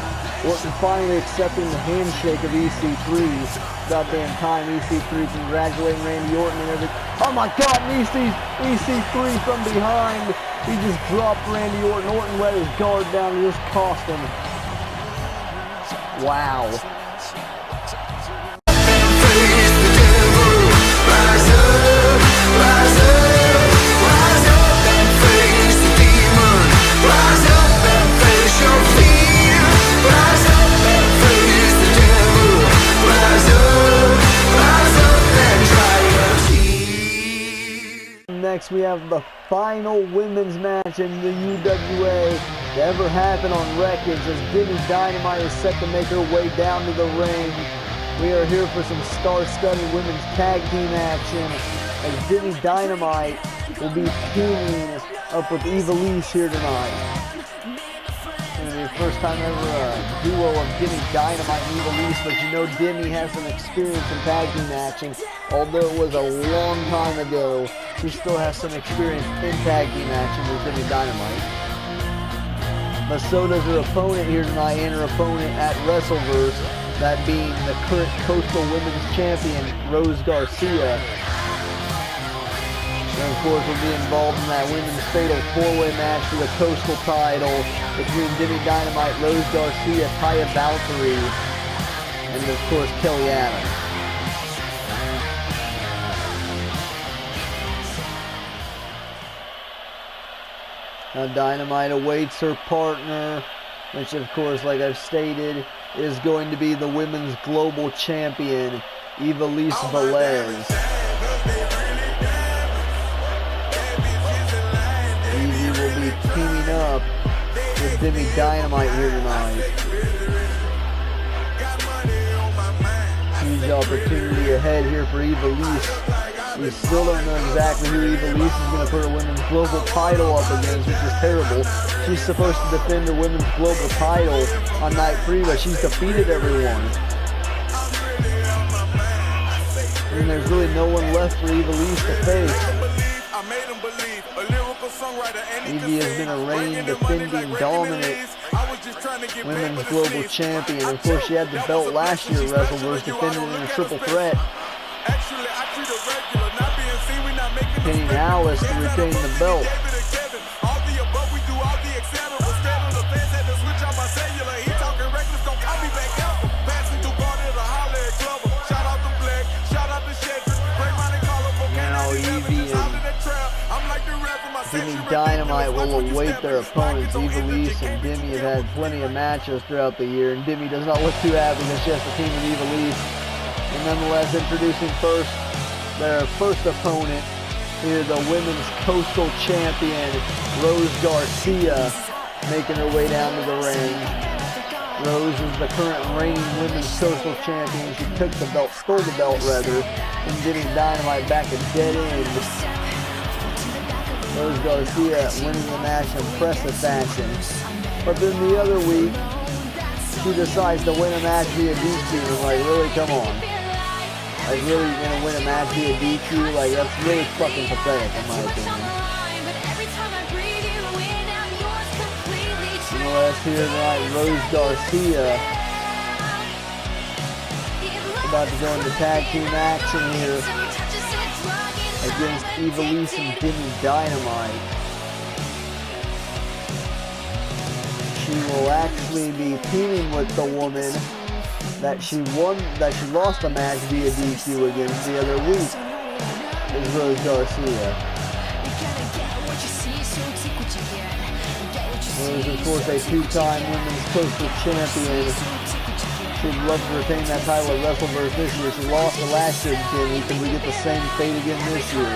Orton finally accepting the handshake of EC3. Goddamn time, EC3 congratulating Randy Orton and everything. Oh my God, and EC3 from behind. He just dropped Randy Orton. Orton let his guard down and just cost him. Wow. Rise up and face the devil. Rise up. next we have the final women's match in the UWA to ever happen on Wreckage, as Demi Dynamite is set to make her way down to the ring. We are here for some star-studded women's tag team action, as Demi Dynamite will be teaming up with Ivelisse here tonight. It's going to be the first time ever a duo of Demi Dynamite and Ivelisse, but you know Demi has some experience in tag team action. Although it was a long time ago, she still has some experience in tag team action with Demi Dynamite. But so does her opponent here tonight, and her opponent at WrestleVerse, that being the current Coastal Women's Champion, Rose Garcia. And of course, we'll be involved in that women's fatal four-way match for the Coastal title between Demi Dynamite, Rose Garcia, Taya Valkyrie, and of course, Kelly Adams. Now Dynamite awaits her partner, which of course, like I've stated, is going to be the women's global champion, Ivelisse Velez. Evie will be teaming up with Demi Dynamite here tonight. Huge opportunity ahead here for Ivelisse. We still don't know exactly who Ivelisse is going to put her women's global title up against, which is terrible. She's supposed to defend her women's global title on night 3, but she's defeated everyone. And there's really no one left for Ivelisse to face. Evie has been a reigning, defending, dominant women's global champion. Of course, she had the belt last year at WrestleVerse, defending in a triple threat, pinning Alice to retain the belt. Now Evie and Demi Dynamite will await their opponents. Ivelisse and Demi have had plenty of matches throughout the year, and Demi does not look too happy that she has to team with Ivelisse. And nonetheless, introducing first their first opponent here, the women's Coastal Champion, Rose Garcia, making her way down to the ring. Rose is the current reigning women's Coastal Champion. She took the belt, stole the belt rather, and Demi Dynamite back a dead end. Rose Garcia winning the match in impressive fashion. But then the other week, she decides to win a match via DQ. I'm like, really, come on. Like, really, you're gonna win a match via DQ? Like, that's really fucking pathetic, in my opinion. Nonetheless, here tonight, Rose Garcia about to go into tag team action here against Ivelisse and Demi Dynamite. She will actually be teaming with the woman that she lost a match via DQ against the other week, is Rose Garcia. Rose, of course, a two-time women's Coastal champion. She'd love to retain that title at WrestleVerse this year. She lost it last year to Demi. Can we get the same fate again this year?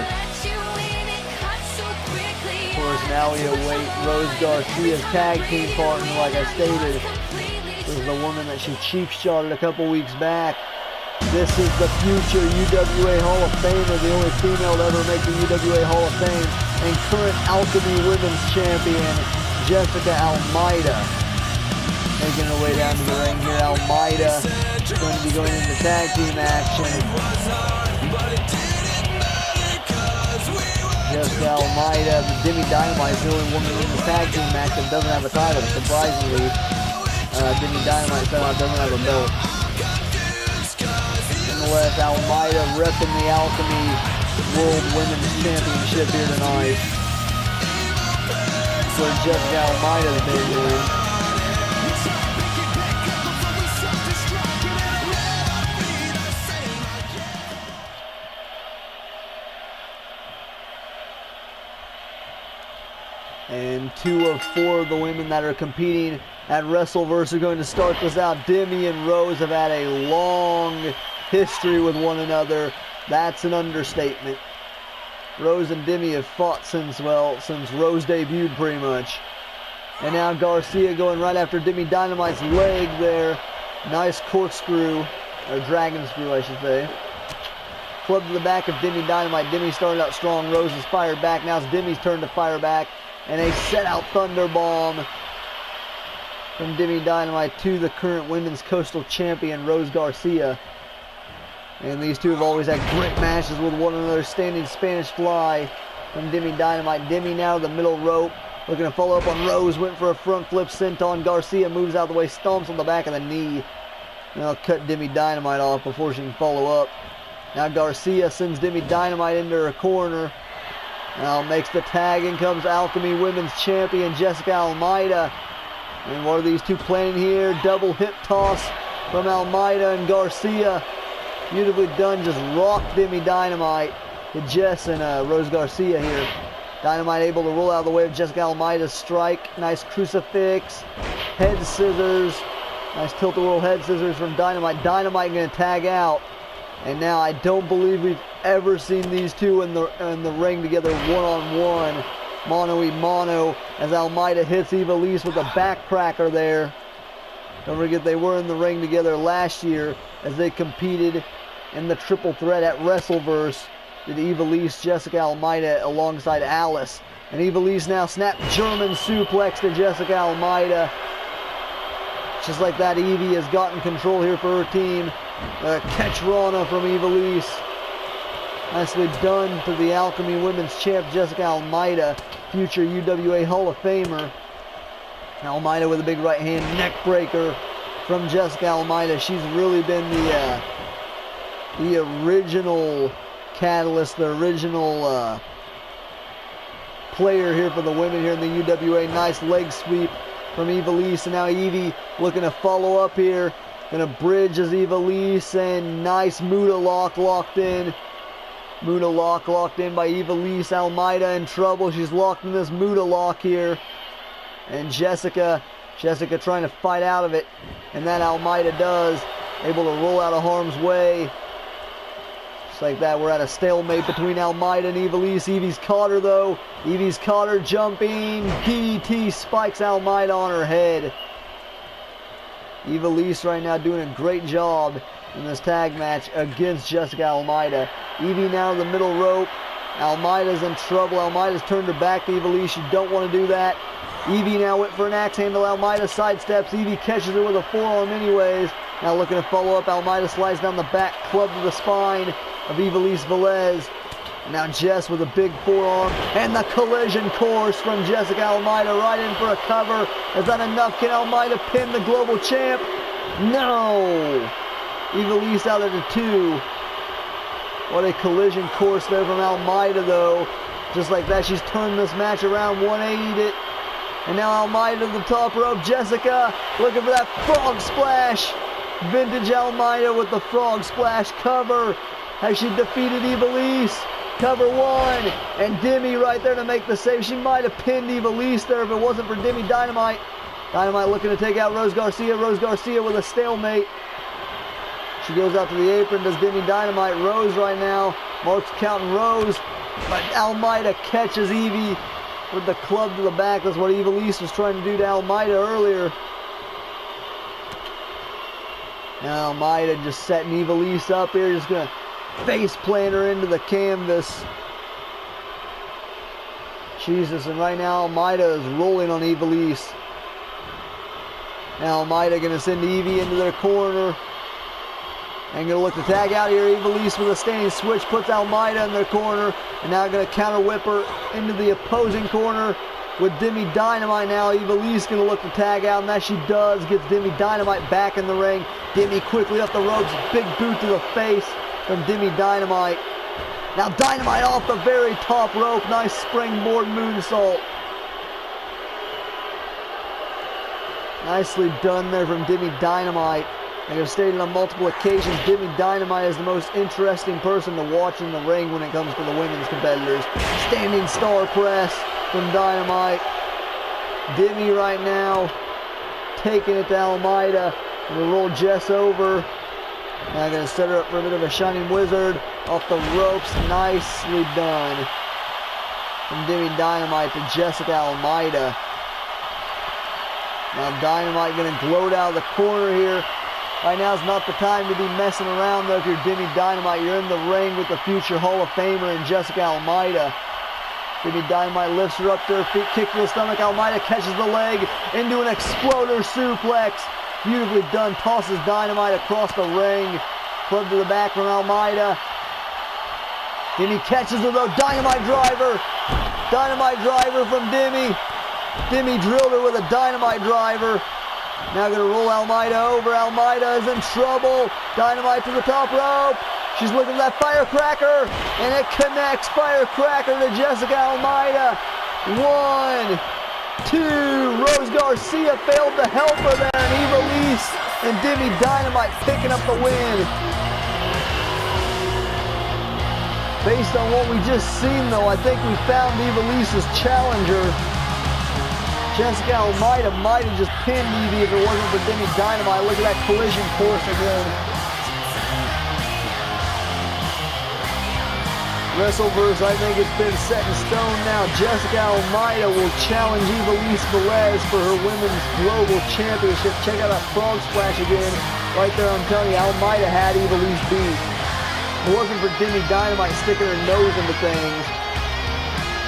Of course, now we await Rose Garcia's tag team partner, like I stated. This is the woman that she cheap-shotted a couple weeks back. This is the future UWA Hall of Famer, the only female to ever make the UWA Hall of Fame, and current Alchemy Women's Champion, Jessica Almeida. Making her way down to the ring here. Almeida is going to be going into tag team action. Jessica Almeida, the Demi Dynamite is the only woman in the tag team match that doesn't have a title, surprisingly. Demi Dynamite somehow doesn't have a belt. Nonetheless, Almeida repping the Alchemy World Women's Championship here tonight. For Jessica Almeida's debut. And 2 of 4 of the women that are competing at WrestleVerse are going to start this out. Demi and Rose have had a long history with one another. That's an understatement. Rose and Demi have fought since Rose debuted pretty much. And now Garcia going right after Demi Dynamite's leg there. Nice corkscrew, or dragon screw I should say. Club to the back of Demi Dynamite. Demi started out strong. Rose has fired back. Now it's Demi's turn to fire back. And a set out thunder bomb from Demi Dynamite to the current women's coastal champion, Rose Garcia. And these two have always had great matches with one another. Standing Spanish fly from Demi Dynamite. Demi now to the middle rope. Looking to follow up on Rose. Went for a front flip senton. Garcia moves out of the way. Stomps on the back of the knee. And I'll cut Demi Dynamite off before she can follow up. Now Garcia sends Demi Dynamite into her corner. Now makes the tag. In comes Alchemy Women's Champion Jessica Almeida. And what are these two planning here? Double hip toss from Almeida and Garcia. Beautifully done. Just rocked Demi Dynamite to Jess and Rose Garcia here. Dynamite able to roll out of the way of Jessica Almeida's strike. Nice crucifix. Head scissors. Nice tilt-a-whirl head scissors from Dynamite. Dynamite going to tag out. And now I don't believe we've ever seen these two in the ring together one-on-one. Mano-y-mano as Almeida hits Ivelisse with a backcracker there. Don't forget they were in the ring together last year as they competed in the triple threat at WrestleVerse. Did Ivelisse, Jessica Almeida alongside Alice. And Ivelisse now snapped German suplex to Jessica Almeida. Just like that, Evie has gotten control here for her team. Catch Rana from Ivelisse. Nicely done to the Alchemy Women's Champ Jessica Almeida, future UWA Hall of Famer. Almeida with a big right hand neck breaker from Jessica Almeida. She's really been the original catalyst, the original player here for the women here in the UWA. Nice leg sweep from Ivelisse, and now Evie looking to follow up here. Gonna bridge as Ivelisse, and nice Muda lock locked in. Muda lock locked in by Ivelisse. Almeida in trouble. She's locked in this Muda lock here. And Jessica trying to fight out of it. And that Almeida does. Able to roll out of harm's way. Just like that, we're at a stalemate between Almeida and Ivelisse. Evie's caught her though. Evie's caught her jumping. DDT spikes Almeida on her head. Ivelisse right now doing a great job in this tag match against Jessica Almeida. Evie now in the middle rope. Almeida's in trouble. Almeida's turned her back to Ivelisse. You don't want to do that. Evie now went for an axe handle. Almeida sidesteps. Evie catches her with a forearm anyways. Now looking to follow up. Almeida slides down the back, club to the spine of Ivelisse Velez. Now Jess with a big forearm, and the collision course from Jessica Almeida right in for a cover. Is that enough? Can Almeida pin the global champ? No! Ivelisse out at a 2. What a collision course there from Almeida though. Just like that, she's turned this match around, 180'd it. And now Almeida to the top rope. Jessica looking for that frog splash. Vintage Almeida with the frog splash cover. Has she defeated Ivelisse? Cover 1, and Demi right there to make the save. She might have pinned Ivelisse there if it wasn't for Demi Dynamite. Dynamite looking to take out Rose Garcia. Rose Garcia with a stalemate. She goes out to the apron, does Demi Dynamite. Rose right now, Mark's counting Rose, but Almeida catches Evie with the club to the back. That's what Ivelisse was trying to do to Almeida earlier. Now Almeida just setting Ivelisse up here, just going to face plant her into the canvas. Jesus, and right now Almeida is rolling on Ivelisse. Now Almeida going to send Evie into their corner. And going to look to tag out here. Ivelisse with a standing switch puts Almeida in their corner. And now going to counter whip her into the opposing corner with Demi Dynamite now. Ivelisse going to look to tag out, and that she does. Gets Demi Dynamite back in the ring. Demi quickly up the ropes. Big boot to the face from Demi Dynamite. Now Dynamite off the very top rope. Nice springboard moonsault. Nicely done there from Demi Dynamite. Like I've stated on multiple occasions, Demi Dynamite is the most interesting person to watch in the ring when it comes to the women's competitors. Standing star press from Dynamite. Demi right now taking it to Almeida. And we'll roll Jess over. Now going to set her up for a bit of a Shining Wizard off the ropes. Nicely done. from Demi Dynamite to Jessica Almeida. Now Dynamite going to gloat out of the corner here. Right now is not the time to be messing around though. If you're Demi Dynamite, you're in the ring with the future Hall of Famer and Jessica Almeida. Demi Dynamite lifts her up to her feet, kick to the stomach. Almeida catches the leg into an exploder suplex. Beautifully done, tosses Dynamite across the ring. Club to the back from Almeida. Demi catches her though, Dynamite driver. Dynamite driver from Demi. Demi drilled her with a Dynamite driver. Now going to roll Almeida over. Almeida is in trouble. Dynamite to the top rope. She's looking at that firecracker, and it connects. Firecracker to Jessica Almeida. 1, 2. Rose Garcia failed to help her there, and Eva Lise and Demi Dynamite picking up the win. Based on what we just seen, though, I think we found Eva Lise's challenger. Jessica Almeida might have just pinned Evie if it wasn't for Demi Dynamite. Look at that collision course again. WrestleVerse, I think it's been set in stone now. Jessica Almeida will challenge Eva Lise Velez for her Women's Global Championship. Check out that frog splash again. Right there, I'm telling you, Almeida had Eva Lise beat. If it wasn't for Demi Dynamite sticking her nose into things,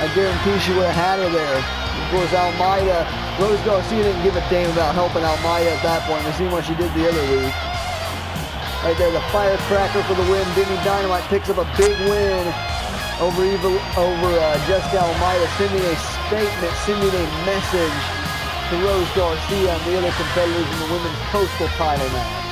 I guarantee she would have had her there. Of course, Almeida, Rose Garcia didn't give a damn about helping Almeida at that point. We've seen what she did the other week. Right there, the firecracker for the win. Demi Dynamite picks up a big win over Jessica Almeida, sending a statement, sending a message to Rose Garcia and the other competitors in the women's postal title match.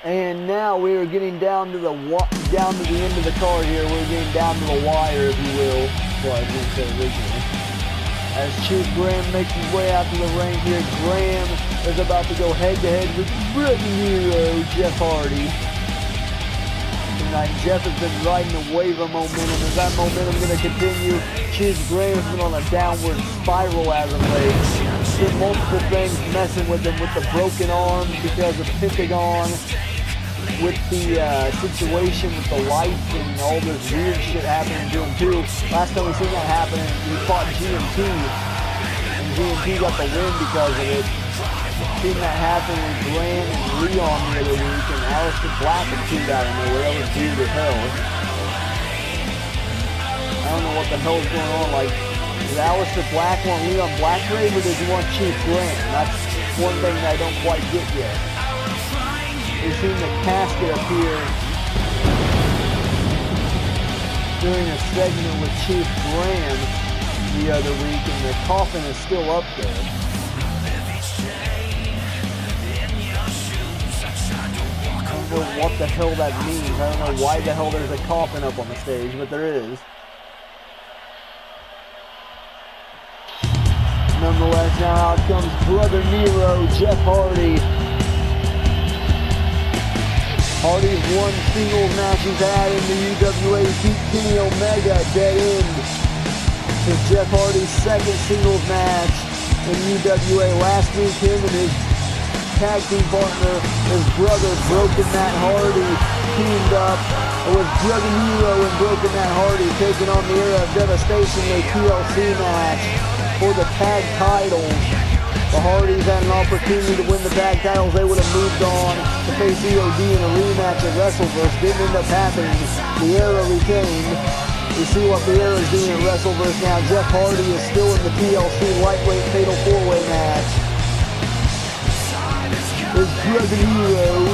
And now we are getting down to the end of the card here. We're getting down to the wire, if you will. Well, I didn't say originally. As Chief Graham makes his way out to the ring here, Graham is about to go head-to-head with Brother Nero, Jeff Hardy. Tonight, Jeff has been riding a wave of momentum. Is that momentum going to continue? Chief Graham's been on a downward spiral as of late. Did multiple things messing with him, with the broken arm because of Pentagon, with the situation with the lights and all this weird shit happening to him too. Last time we seen that happening, he fought GMT, and GMT got the win because of it. Seen that happen with Graham and Leon the other week, and Aleister Black and two out of nowhere. That was weird as hell. I don't know what the hell is going on. Like, did Aleister Black want Leon Blackgrave, or did he want Chief Graham? That's one thing that I don't quite get yet. We've seen the casket appear during a segment with Chief Graham the other week, and the coffin is still up there. I don't know what the hell that means. I don't know why the hell there's a coffin up on the stage, but there is. Nonetheless, now out comes Brother Nero, Jeff Hardy. Hardy's one singles match he's had in the UWA, beat Kenny Omega dead end. It's Jeff Hardy's second singles match in UWA. Last week, him and his tag team partner, his brother, Broken Matt Hardy, teamed up with Brother Nero and Broken Matt Hardy taking on the Era of Devastation, a TLC match for the tag titles. The Hardys had an opportunity to win the tag titles. They would have moved on to face EOD in a rematch at WrestleVerse. Didn't end up happening. The Era retained. You see what the Era is doing at WrestleVerse now. Jeff Hardy is still in the TLC lightweight fatal 4-way match. There's Brother Nero.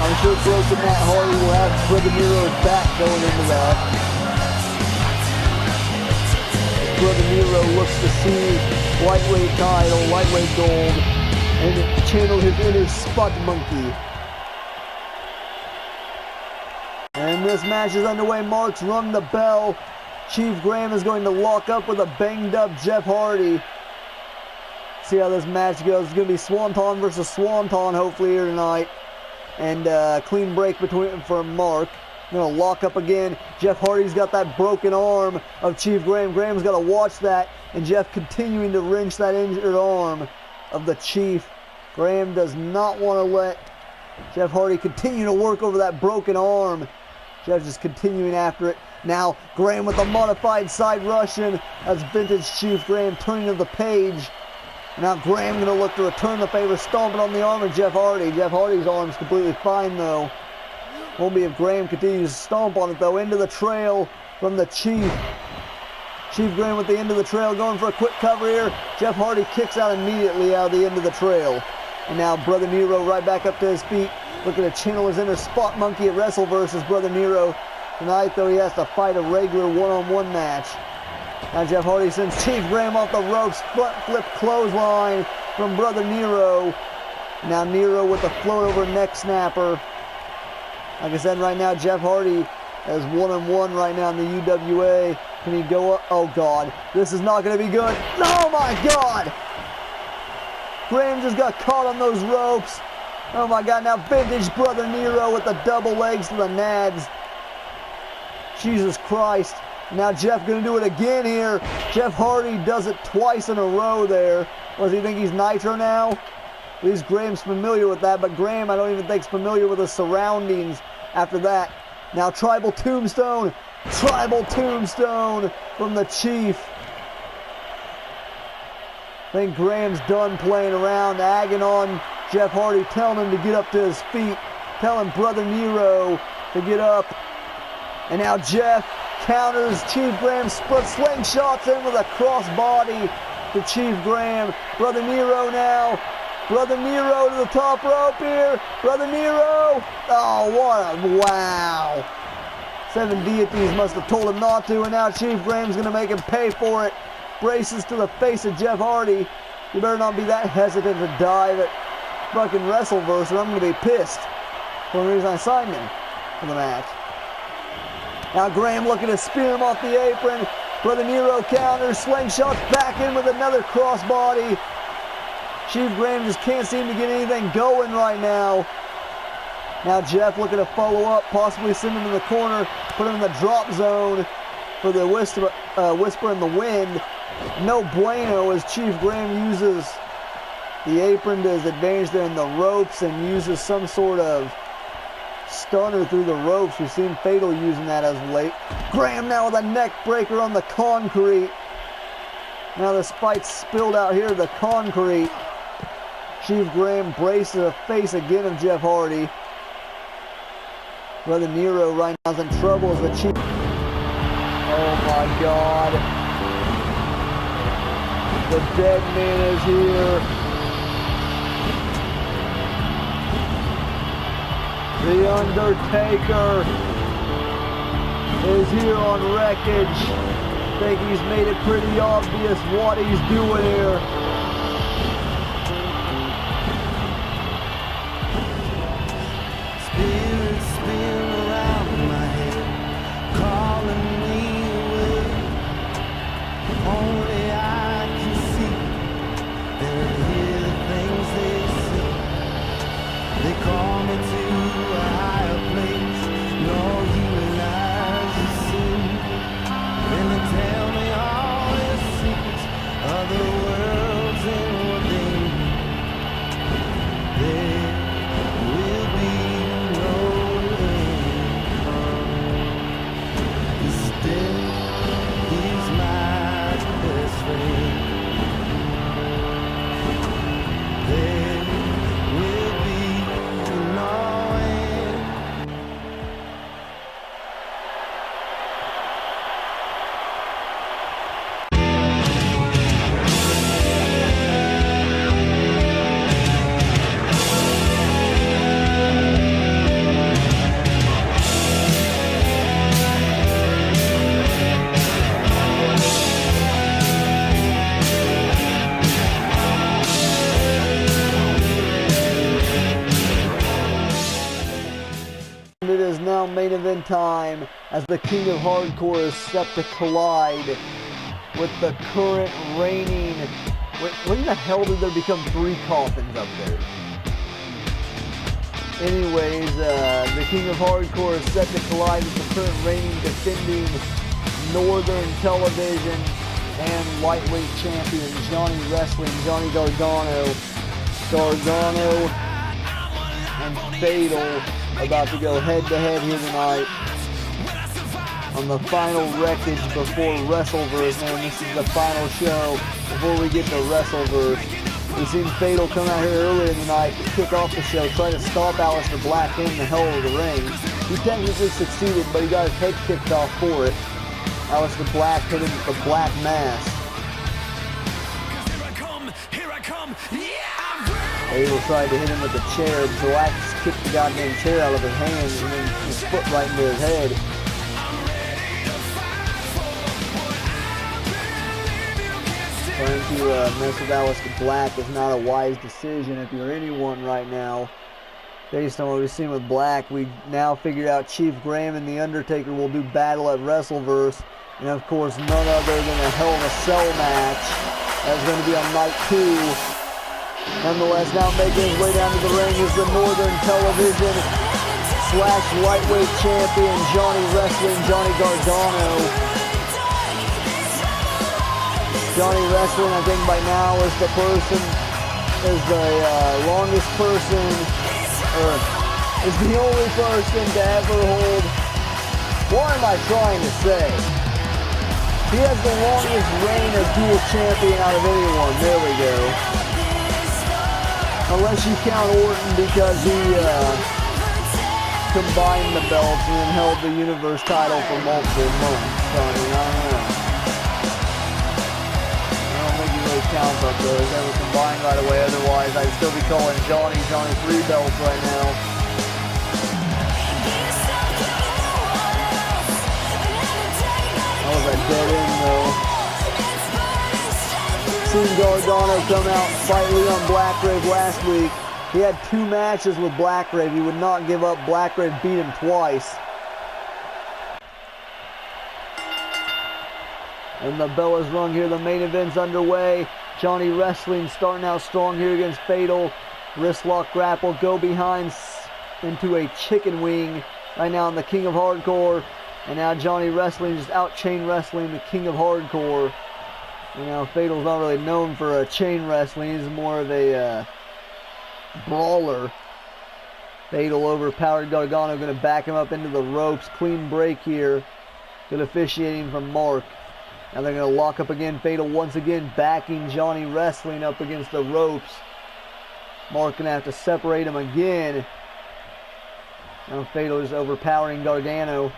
I'm sure Broken Matt Hardy will have Brother Nero's back going into that. Brother Nero looks to see lightweight title, lightweight gold, and channel his inner spot monkey. And this match is underway. Mark's rung the bell. Chief Graham is going to lock up with a banged up Jeff Hardy. See how this match goes. It's going to be Swanton versus Swanton hopefully here tonight. And clean break for Mark. Going to lock up again. Jeff Hardy's got that broken arm of Chief Graham. Graham's got to watch that. And Jeff continuing to wrench that injured arm of the Chief. Graham does not want to let Jeff Hardy continue to work over that broken arm. Jeff just continuing after it. Now Graham with a modified side Russian. That's vintage Chief Graham turning to the page. Now Graham going to look to return the favor, stomping on the arm of Jeff Hardy. Jeff Hardy's arm's completely fine though. Won't be if Graham continues to stomp on it though. Into the trail from the Chief. Chief Graham with the end of the trail going for a quick cover here. Jeff Hardy kicks out immediately out of the end of the trail. And now Brother Nero right back up to his feet. Looking to channel his inner spot monkey at WrestleVerse as Brother Nero. Tonight though he has to fight a regular one-on-one match. Now Jeff Hardy sends Chief Graham off the ropes. Front flip clothesline from Brother Nero. Now Nero with the float over neck snapper. Like I said, right now Jeff Hardy is 1-on-1 right now in the UWA. Can he go up? Oh God, this is not going to be good. Oh my God! Graham just got caught on those ropes. Oh my God, now vintage Brother Nero with the double legs to the nads. Jesus Christ. Now Jeff going to do it again here. Jeff Hardy does it twice in a row there. Does he think he's Nitro now? At least Graham's familiar with that, but Graham I don't even think is familiar with the surroundings after that. Now Tribal Tombstone. Tribal Tombstone from the Chief. I think Graham's done playing around, agging on Jeff Hardy, telling him to get up to his feet, telling Brother Nero to get up. And now Jeff counters Chief Graham, slingshots in with a crossbody to Chief Graham. Brother Nero now. Brother Nero to the top rope here. Brother Nero. Oh, what a wow. 7 deities must have told him not to, and now Chief Graham's going to make him pay for it. Braces to the face of Jeff Hardy. You better not be that hesitant to dive at fucking WrestleVerse, or I'm going to be pissed. For the reason I signed him for the match. Now Graham looking to spear him off the apron. Brother Nero counters, slingshots back in with another crossbody. Chief Graham just can't seem to get anything going right now. Now Jeff looking to follow up, possibly send him in the corner, put him in the drop zone for the whisper in the wind. No bueno as Chief Graham uses the apron to his advantage there in the ropes and uses some sort of stunner through the ropes. We've seen Fatal using that as of late. Graham now with a neck breaker on the concrete. Now the spike's spilled out here to the concrete. Chief Graham braces the face again of Jeff Hardy. Brother Nero right now is in trouble as the Chief. Oh my God. The dead man is here. The Undertaker is here on Wreckage. I think he's made it pretty obvious what he's doing here. Spirits spin around my head, calling me away. Only I can see and hear the things they say. They call me to a higher place, no human eyes have seen. Then they tell me all the secrets of the world event time as the King of Hardcore is set to collide with the current reigning... When the hell did there become 3 coffins up there? Anyways, the King of Hardcore is set to collide with the current reigning defending Northern Television and lightweight champion Johnny Wrestling, Johnny Gargano. Gargano and Fatal about to go head-to-head here tonight on the final wreckage before WrestleVerse. Man, this is the final show before we get to WrestleVerse. We've seen Fatal come out here earlier in the night to kick off the show, try to stop Aleister Black in the hell of the ring. He technically succeeded, but he got his head kicked off for it. Aleister Black hit him with the Black Mass. Fatal tried to hit him with the chair, but Black just kicked the goddamn chair out of his hand and then his foot right into his head. Trying to mess with Aleister Black is not a wise decision if you're anyone right now. Based on what we've seen with Black, we now figured out Chief Graham and The Undertaker will do battle at WrestleVerse. And of course, none other than a Hell in a Cell match. That's going to be on night 2. Nonetheless, now making his way down to the ring is the Northern Television / lightweight champion Johnny Wrestling, Johnny Gargano. Johnny Wrestling, I think by now is the longest person, or is the only person to ever hold, what am I trying to say? He has the longest reign of dual champion out of anyone, there we go. Unless you count Orton because he combined the belts and then held the Universe title for multiple months. So, I mean, I don't know. Counts up those. They were combined right away, otherwise I'd still be calling Johnny 3 belts right now. That was a dead end though. Seen Gargano come out and fight Leon Blackgrave last week. He had 2 matches with Blackgrave. He would not give up. Blackgrave beat him twice. And the bell is rung here. The main event's underway. Johnny Wrestling starting out strong here against Fatal. Wrist lock grapple. Go behind into a chicken wing. Right now on the King of Hardcore. And now Johnny Wrestling just out chain wrestling the King of Hardcore. You know, Fatal's not really known for chain wrestling. He's more of a brawler. Fatal overpowered Gargano. Going to back him up into the ropes. Clean break here. Good officiating from Mark. Now they're going to lock up again. Fatal once again backing Johnny Wrestling up against the ropes. Mark going to have to separate him again. Now Fatal is overpowering Gargano.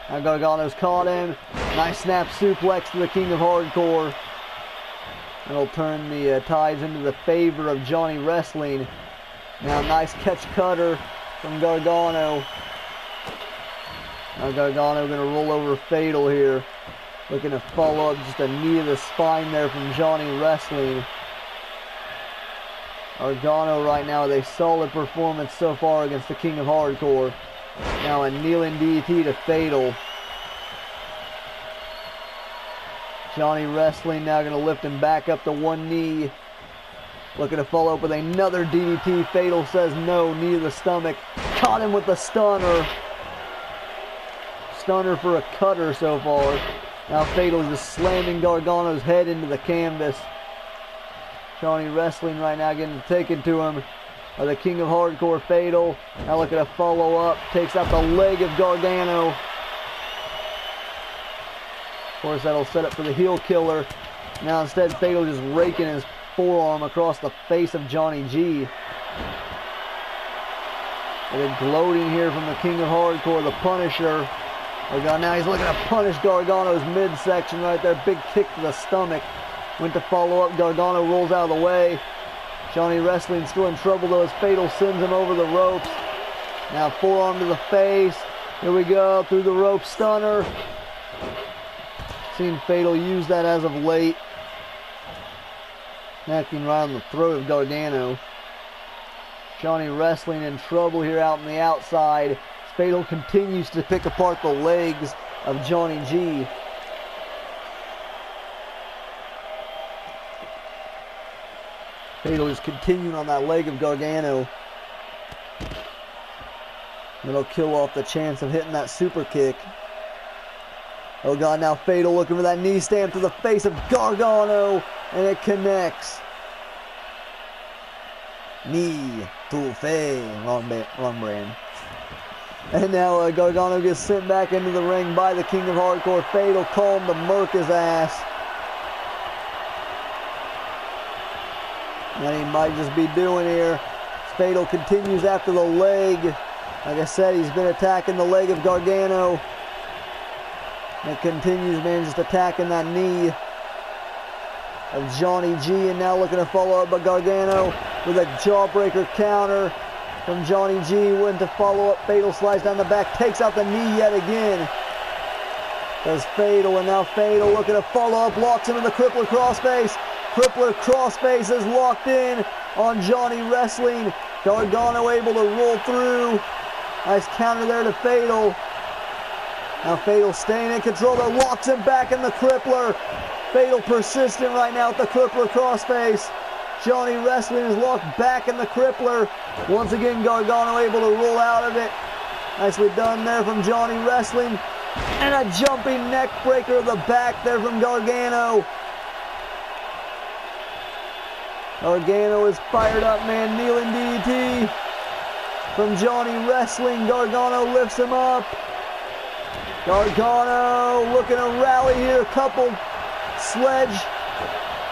Now Gargano's caught him. Nice snap suplex to the King of Hardcore. That'll turn the tides into the favor of Johnny Wrestling. Now nice catch cutter from Gargano. Now Gargano going to roll over Fatal here. Looking to follow up just a knee to the spine there from Johnny Wrestling. Gargano right now with a solid performance so far against the King of Hardcore. Now a kneeling DDT to Fatal. Johnny Wrestling now going to lift him back up to one knee. Looking to follow up with another DDT. Fatal says no. Knee to the stomach. Caught him with the stunner. Stunner for a cutter so far. Now Fatal just slamming Gargano's head into the canvas. Johnny Wrestling right now getting taken to him by the King of Hardcore, Fatal. Now looking to follow up. Takes out the leg of Gargano. Of course, that'll set up for the heel killer. Now instead, Fatal just raking his forearm across the face of Johnny G. And then gloating here from the King of Hardcore, the Punisher. Now he's looking to punish Gargano's midsection right there. Big kick to the stomach. Went to follow up. Gargano rolls out of the way. Johnny Wrestling still in trouble though as Fatal sends him over the ropes. Now forearm to the face. Here we go. Through the rope stunner. Seen Fatal use that as of late. Necking right on the throat of Gargano. Johnny Wrestling in trouble here out on the outside. Fatal continues to pick apart the legs of Johnny G. Fatal is continuing on that leg of Gargano. It'll kill off the chance of hitting that super kick. Oh God, now Fatal looking for that knee stamp to the face of Gargano, and it connects. Knee to face, wrong brand. And now Gargano gets sent back into the ring by the King of Hardcore. Fatal calling to murk his ass. And he might just be doing here. Fatal continues after the leg. Like I said, he's been attacking the leg of Gargano. And continues, man, just attacking that knee of Johnny G. And now looking to follow up by Gargano with a jawbreaker counter from Johnny G. Went to follow up. Fatal slides down the back, takes out the knee yet again. Does Fatal, and now Fatal looking to follow up, locks into the crippler crossface. Crippler crossface is locked in on Johnny Wrestling. Gargano able to roll through. Nice counter there to Fatal. Now Fatal staying in control, though, locks him back in the crippler. Fatal persistent right now with the crippler crossface. Johnny Wrestling is locked back in the crippler. Once again, Gargano able to roll out of it. Nicely done there from Johnny Wrestling. And a jumping neck breaker of the back there from Gargano. Gargano is fired up, man. Kneeling DDT from Johnny Wrestling. Gargano lifts him up. Gargano looking to rally here. Couple sledge.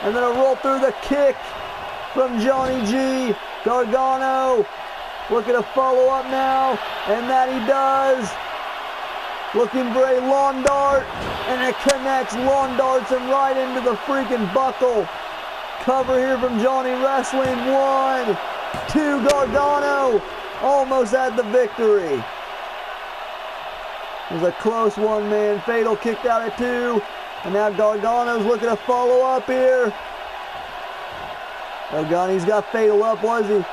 And then a roll through the kick from Johnny G. Gargano looking to follow up now. And that he does. Looking for a lawn dart. And it connects. Lawn darts him right into the freaking buckle. Cover here from Johnny Wrestling. 1, 2, Gargano almost had the victory. It was a close one, man. Fatal kicked out at 2. And now Gargano's looking to follow up here. Gargano's got Fatal up, was he?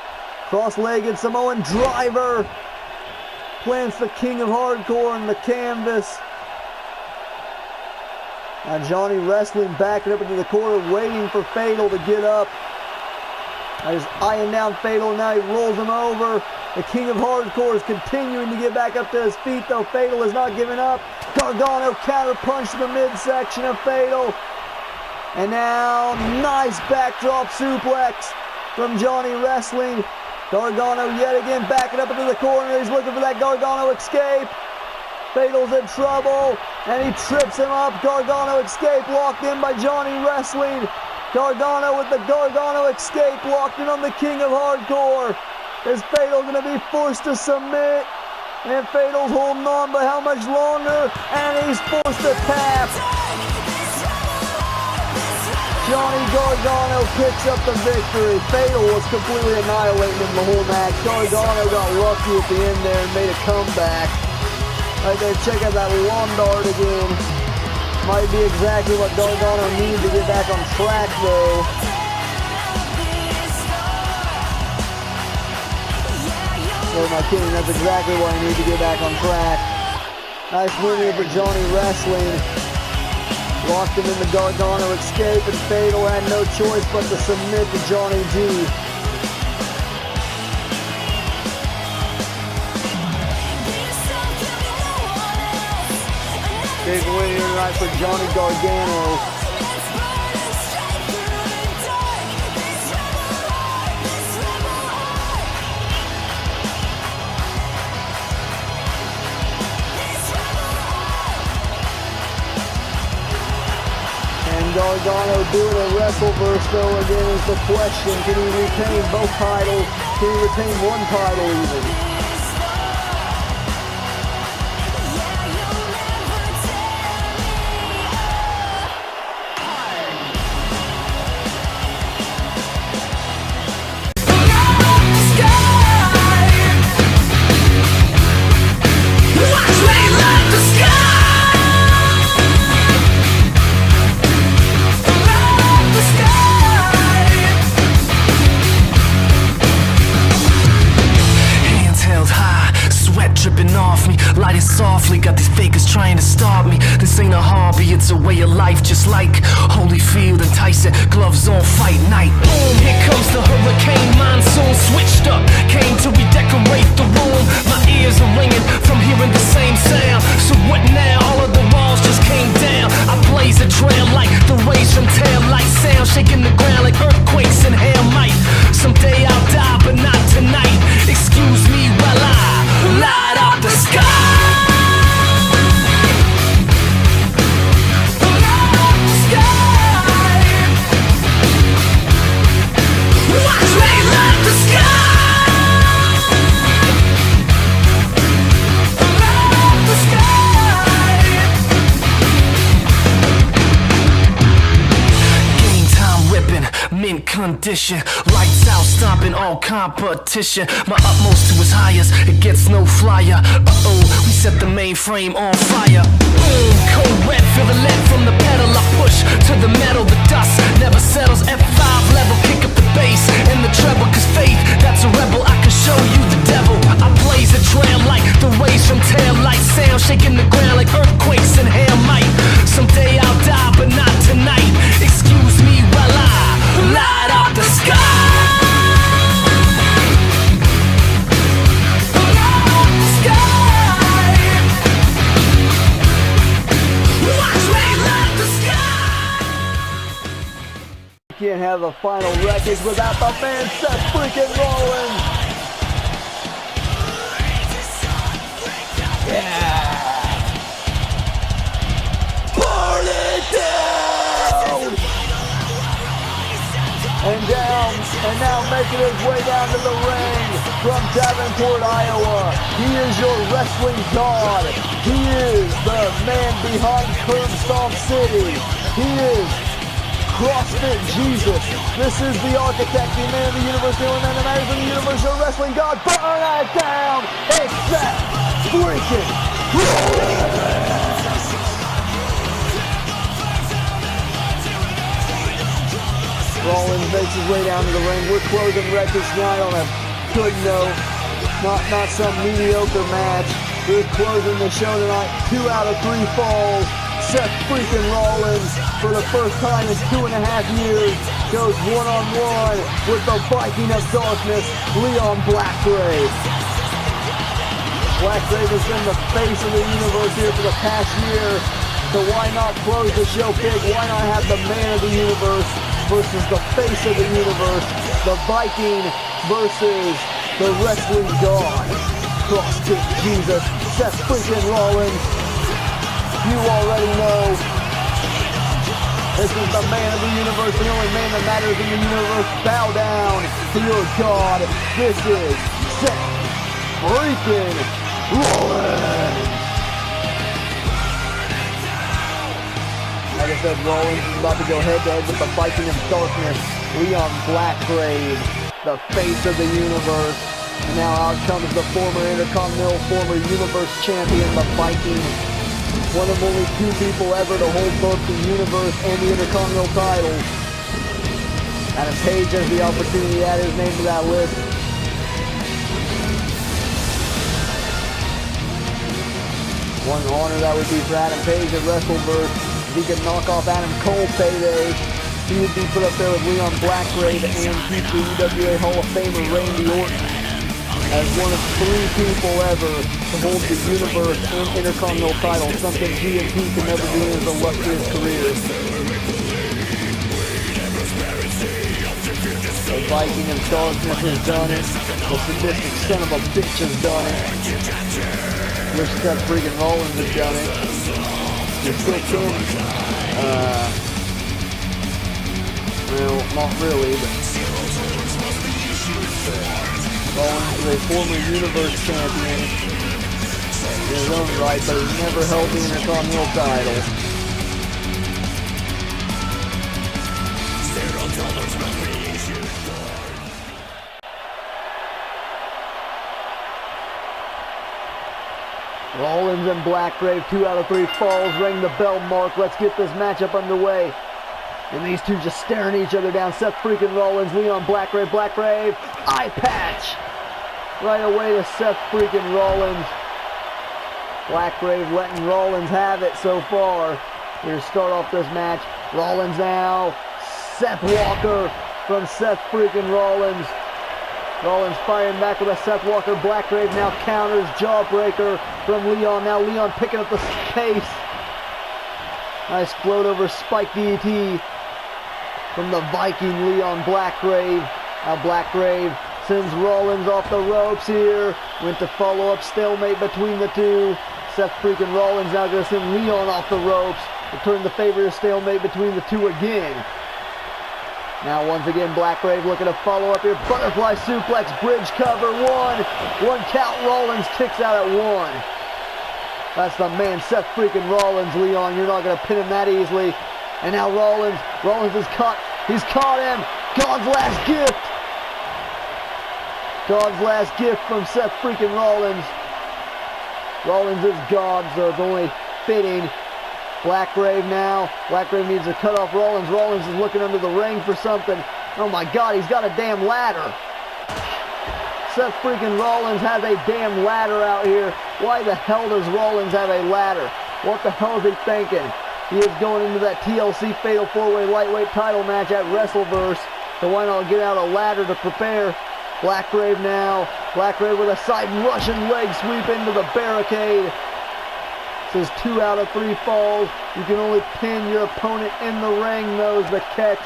Cross-legged Samoan driver. Plants the King of Hardcore on the canvas. Now Johnny Wrestling backing up into the corner, waiting for Fatal to get up. Now he's eyeing down Fatal, now he rolls him over. The King of Hardcore is continuing to get back up to his feet, though Fatal is not giving up. Gargano counter punch to the midsection of Fatal. And now, nice backdrop suplex from Johnny Wrestling. Gargano yet again backing up into the corner. He's looking for that Gargano escape. Fatal's in trouble, and he trips him up. Gargano escape locked in by Johnny Wrestling. Gargano with the Gargano escape locked in on the King of Hardcore. Is Fatal going to be forced to submit? And Fatal's holding on, but how much longer? And he's forced to tap. Johnny Gargano picks up the victory. Fatal was completely annihilating him the whole match. Gargano got lucky at the end there and made a comeback. Right there, check out that lawn dart again. Might be exactly what Gargano needs to get back on track, though. Or am I kidding? That's exactly what he needs to get back on track. Nice win here for Johnny Wrestling. Locked him in the Gargano escape, and Fatal had no choice but to submit to Johnny G. Big win here tonight for Johnny Gargano. And Gargano doing a WrestleVerse, though, again is the question. Can he retain both titles? Can he retain one title even? like Holyfield and Tyson, gloves on fight night. Boom, here comes the hurricane, monsoon switched up, came to redecorate the room. My ears are ringing from hearing the same sound. So what now? All of the walls just came down. I blaze a trail like the rays from tail light sound, shaking the ground like earthquakes and hail might. Someday I'll die, but not tonight. Excuse me while I light up the sky. Mint condition, lights out, stomping all competition. My utmost to his highest, it gets no flyer. We set the mainframe on fire. Boom, cold red, feel the lead from the pedal. I push to the metal, the dust never settles. F5 level, kick up the bass and the treble. Cause faith, that's a rebel, I can show you the devil. I blaze a trail like the rays from tail light sound, shaking the ground like earthquakes and hail might. Someday I'll die, but not tonight. Excuse me while I light up the sky. Light up the sky. Watch me light the sky. You can't have a final wreckage without the man Seth freaking Rollins. Yeah. Burn it down. And now making his way down to the ring from Davenport, Iowa. He is your wrestling god. He is the man behind Curb Stomp City. He is CrossFit Jesus. This is the architect, the man of the universe, the only man that matters in the universe, your wrestling god. Burn it down. It's Seth freaking Rollins. Rollins makes his way down to the ring. We're closing Wreckage tonight on a good note. Not some mediocre match. We're closing the show tonight. 2 out of 3 falls. Seth freaking Rollins, for the first time in 2.5 years, goes one-on-one with the Viking of Darkness, Leon Blackgrave. Blackgrave has been the face of the universe here for the past year. So why not close the show big? Why not have the man of the universe versus the face of the universe, the Viking versus the wrestling god, CrossFit Jesus, Seth freaking Rollins. You already know this is the man of the universe, the only man that matters in the universe. Bow down to your god. This is Seth freaking Rollins. Like I said, Rollins is about to go head-to-head with the Viking of Darkness, Leon Blackgrave, the face of the universe. And now out comes the former Intercontinental, former Universe Champion, the Viking. One of only 2 people ever to hold both the Universe and the Intercontinental titles. Adam Page has the opportunity to add his name to that list. One honor that would be for Adam Page at WrestleVerse. If he could knock off Adam Cole payday, he would be put up there with Leon Blackgrave and future UWA Hall of Famer Randy Orton as one of 3 people ever to hold the Universe and Intercontinental title, something GMP could never do in his illustrious career. The Viking of Darkness has done it. The sadistic son of a bitch has done it. Wish Seth freaking Rollins had done it. You still can, well, not really, but Rollins is a former Universe champion in his own right, but he's never held the Intercontinental title. Rollins and Blackgrave, 2 out of 3 falls, ring the bell mark. Let's get this matchup underway. And these two just staring each other down. Seth freaking Rollins, Leon Blackgrave, eye patch. Right away to Seth freaking Rollins. Blackgrave letting Rollins have it so far. Here to start off this match. Rollins now. Seth Walker from Seth freaking Rollins. Rollins firing back with a Seth Walker. Blackgrave now counters. Jawbreaker from Leon. Now Leon picking up the case. Nice float over spike DDT from the Viking Leon Blackgrave. Now Blackgrave sends Rollins off the ropes here. Went to follow up stalemate between the two. Seth freaking Rollins now going to send Leon off the ropes. Return the favor of stalemate between the two again. Now once again Blackgrave looking to follow up here. Butterfly suplex, bridge cover, one count. Rollins kicks out at one. That's the man, Seth freaking Rollins, Leon. You're not going to pin him that easily. And now Rollins is caught. He's caught him. God's last gift. God's last gift from Seth freaking Rollins. Rollins is God, so it's only fitting. Blackgrave now. Blackgrave needs to cut off Rollins. Rollins is looking under the ring for something. Oh my God, he's got a damn ladder. Seth freaking Rollins has a damn ladder out here. Why the hell does Rollins have a ladder? What the hell is he thinking? He is going into that TLC Fatal 4-Way Lightweight title match at WrestleVerse. So why not get out a ladder to prepare? Blackgrave now. Blackgrave with a side Russian leg sweep into the barricade. This is 2 out of 3 falls. You can only pin your opponent in the ring, though, is the catch.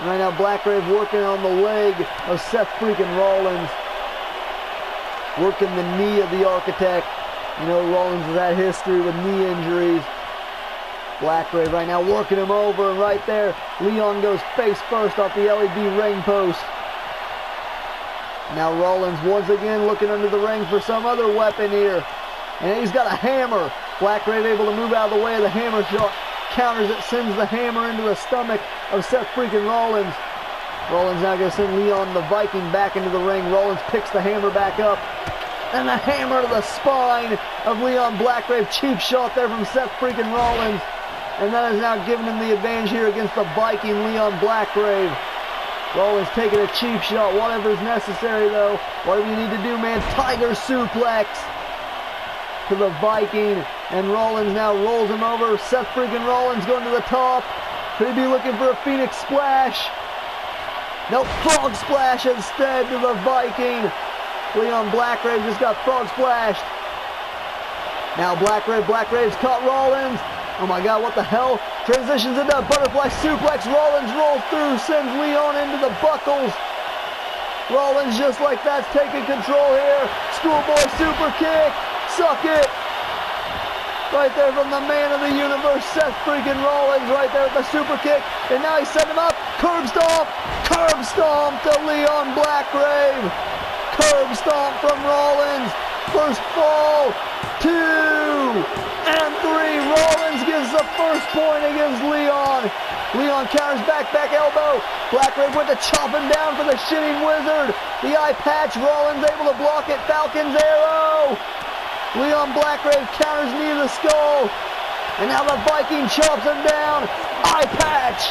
And right now Blackgrave working on the leg of Seth freaking Rollins. Working the knee of the Architect. You know Rollins has had history with knee injuries. Blackgrave right now working him over, and right there Leon goes face first off the LED ring post. Now Rollins once again looking under the ring for some other weapon here. And he's got a hammer. Blackgrave able to move out of the way of the hammer shot. Counters it, sends the hammer into the stomach of Seth freaking Rollins. Rollins now going to send Leon the Viking back into the ring. Rollins picks the hammer back up. And the hammer to the spine of Leon Blackgrave. Cheap shot there from Seth freaking Rollins. And that is now giving him the advantage here against the Viking Leon Blackgrave. Rollins taking a cheap shot, whatever is necessary though. Whatever you need to do, man. Tiger suplex to the Viking. And Rollins now rolls him over. Seth freaking Rollins going to the top. Could he be looking for a Phoenix Splash? No, Frog Splash instead to the Viking. Leon Blackgrave just got Frog Splashed. Now Blackgrave's caught Rollins. Oh my God, what the hell? Transitions into a butterfly suplex. Rollins rolls through, sends Leon into the buckles. Rollins just like that's taking control here. Schoolboy super kick. Suck it. Right there from the man of the universe, Seth freaking Rollins, right there with the super kick. And now he set him up. Curb stomp. Curb stomp to Leon Blackgrave. Curb stomp from Rollins. First fall. 2 and 3. Rollins gets the first point against Leon. Leon counters back elbow. Blackgrave went to chop him down for the shitting wizard. The eye patch. Rollins able to block it. Falcon's arrow. Leon Blackgrave counters knee to the skull. And now the Viking chops him down. Eye patch.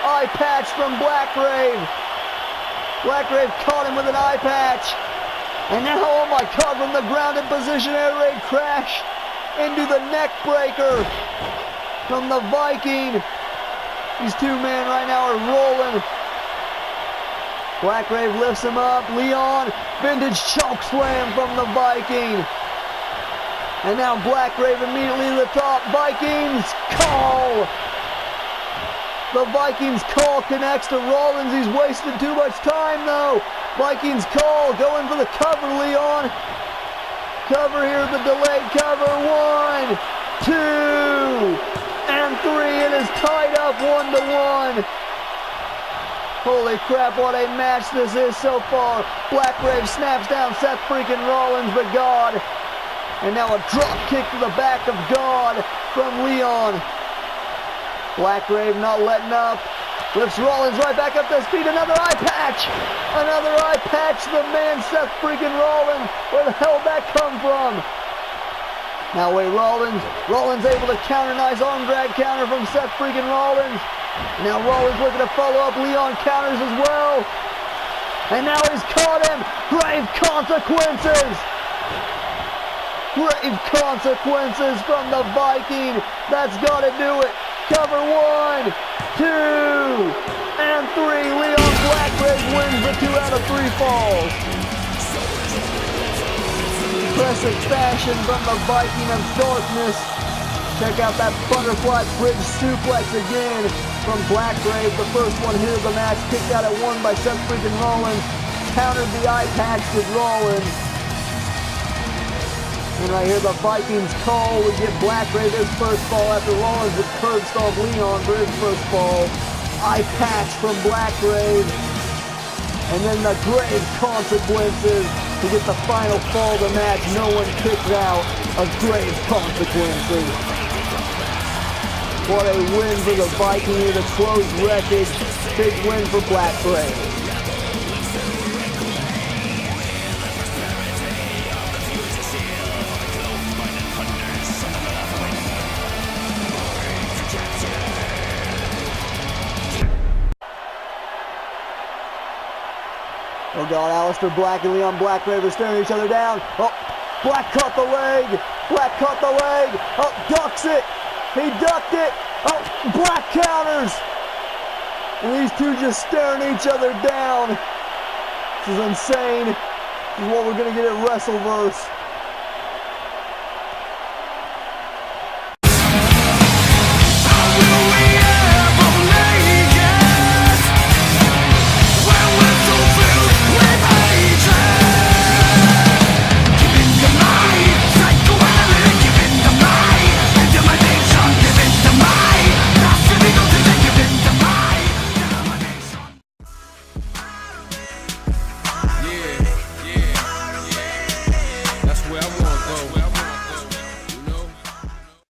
Eye patch from Blackgrave. Blackgrave caught him with an eye patch. And now, oh my God, from the grounded position, air raid crash into the neck breaker from the Viking. These two men right now are rolling. Blackgrave lifts him up. Leon, vintage choke slam from the Viking. And now Blackgrave immediately to the top. Vikings call. The Vikings call connects to Rollins. He's wasted too much time though. Vikings call, going for the cover, Leon. Cover here, the delayed cover. 1, 2, and 3. It is tied up 1-1. Holy crap, what a match this is so far. Blackgrave snaps down Seth freaking Rollins, the God. And now a drop kick to the back of God from Leon. Blackgrave not letting up. Lifts Rollins right back up to his feet. Another eye patch. Another eye patch to the man Seth freaking Rollins. Where the hell did that come from? Now wait, Rollins able to counter. Nice arm drag counter from Seth freaking Rollins. Now Rollins looking to follow up. Leon counters as well. And now he's caught him. Grave consequences. Grave consequences from the Viking. That's got to do it. Cover 1, 2, and 3. Leon Blackgrave wins the 2 out of 3 falls. Impressive fashion from the Viking of Darkness. Check out that butterfly bridge suplex again from Blackgrave. The first one here of the match, kicked out at 1 by Seth freaking Rollins. Countered the eye patch with Rollins. And right here, the Vikings call would get Blackgrave his first fall after Rollins would curb stomp Leon for his first fall. Eye patch from Blackgrave. And then the grave consequences to get the final fall of the match. No one kicked out of grave consequences. What a win for the Viking here to close Wreckage. Big win for Blackgrave. Oh God, Aleister Black and Leon Blackgrave are staring each other down. Oh, Black caught the leg. Black caught the leg. Oh, ducks it. He ducked it. Oh, Black counters. And these two just staring each other down. This is insane. This is what we're going to get at WrestleVerse.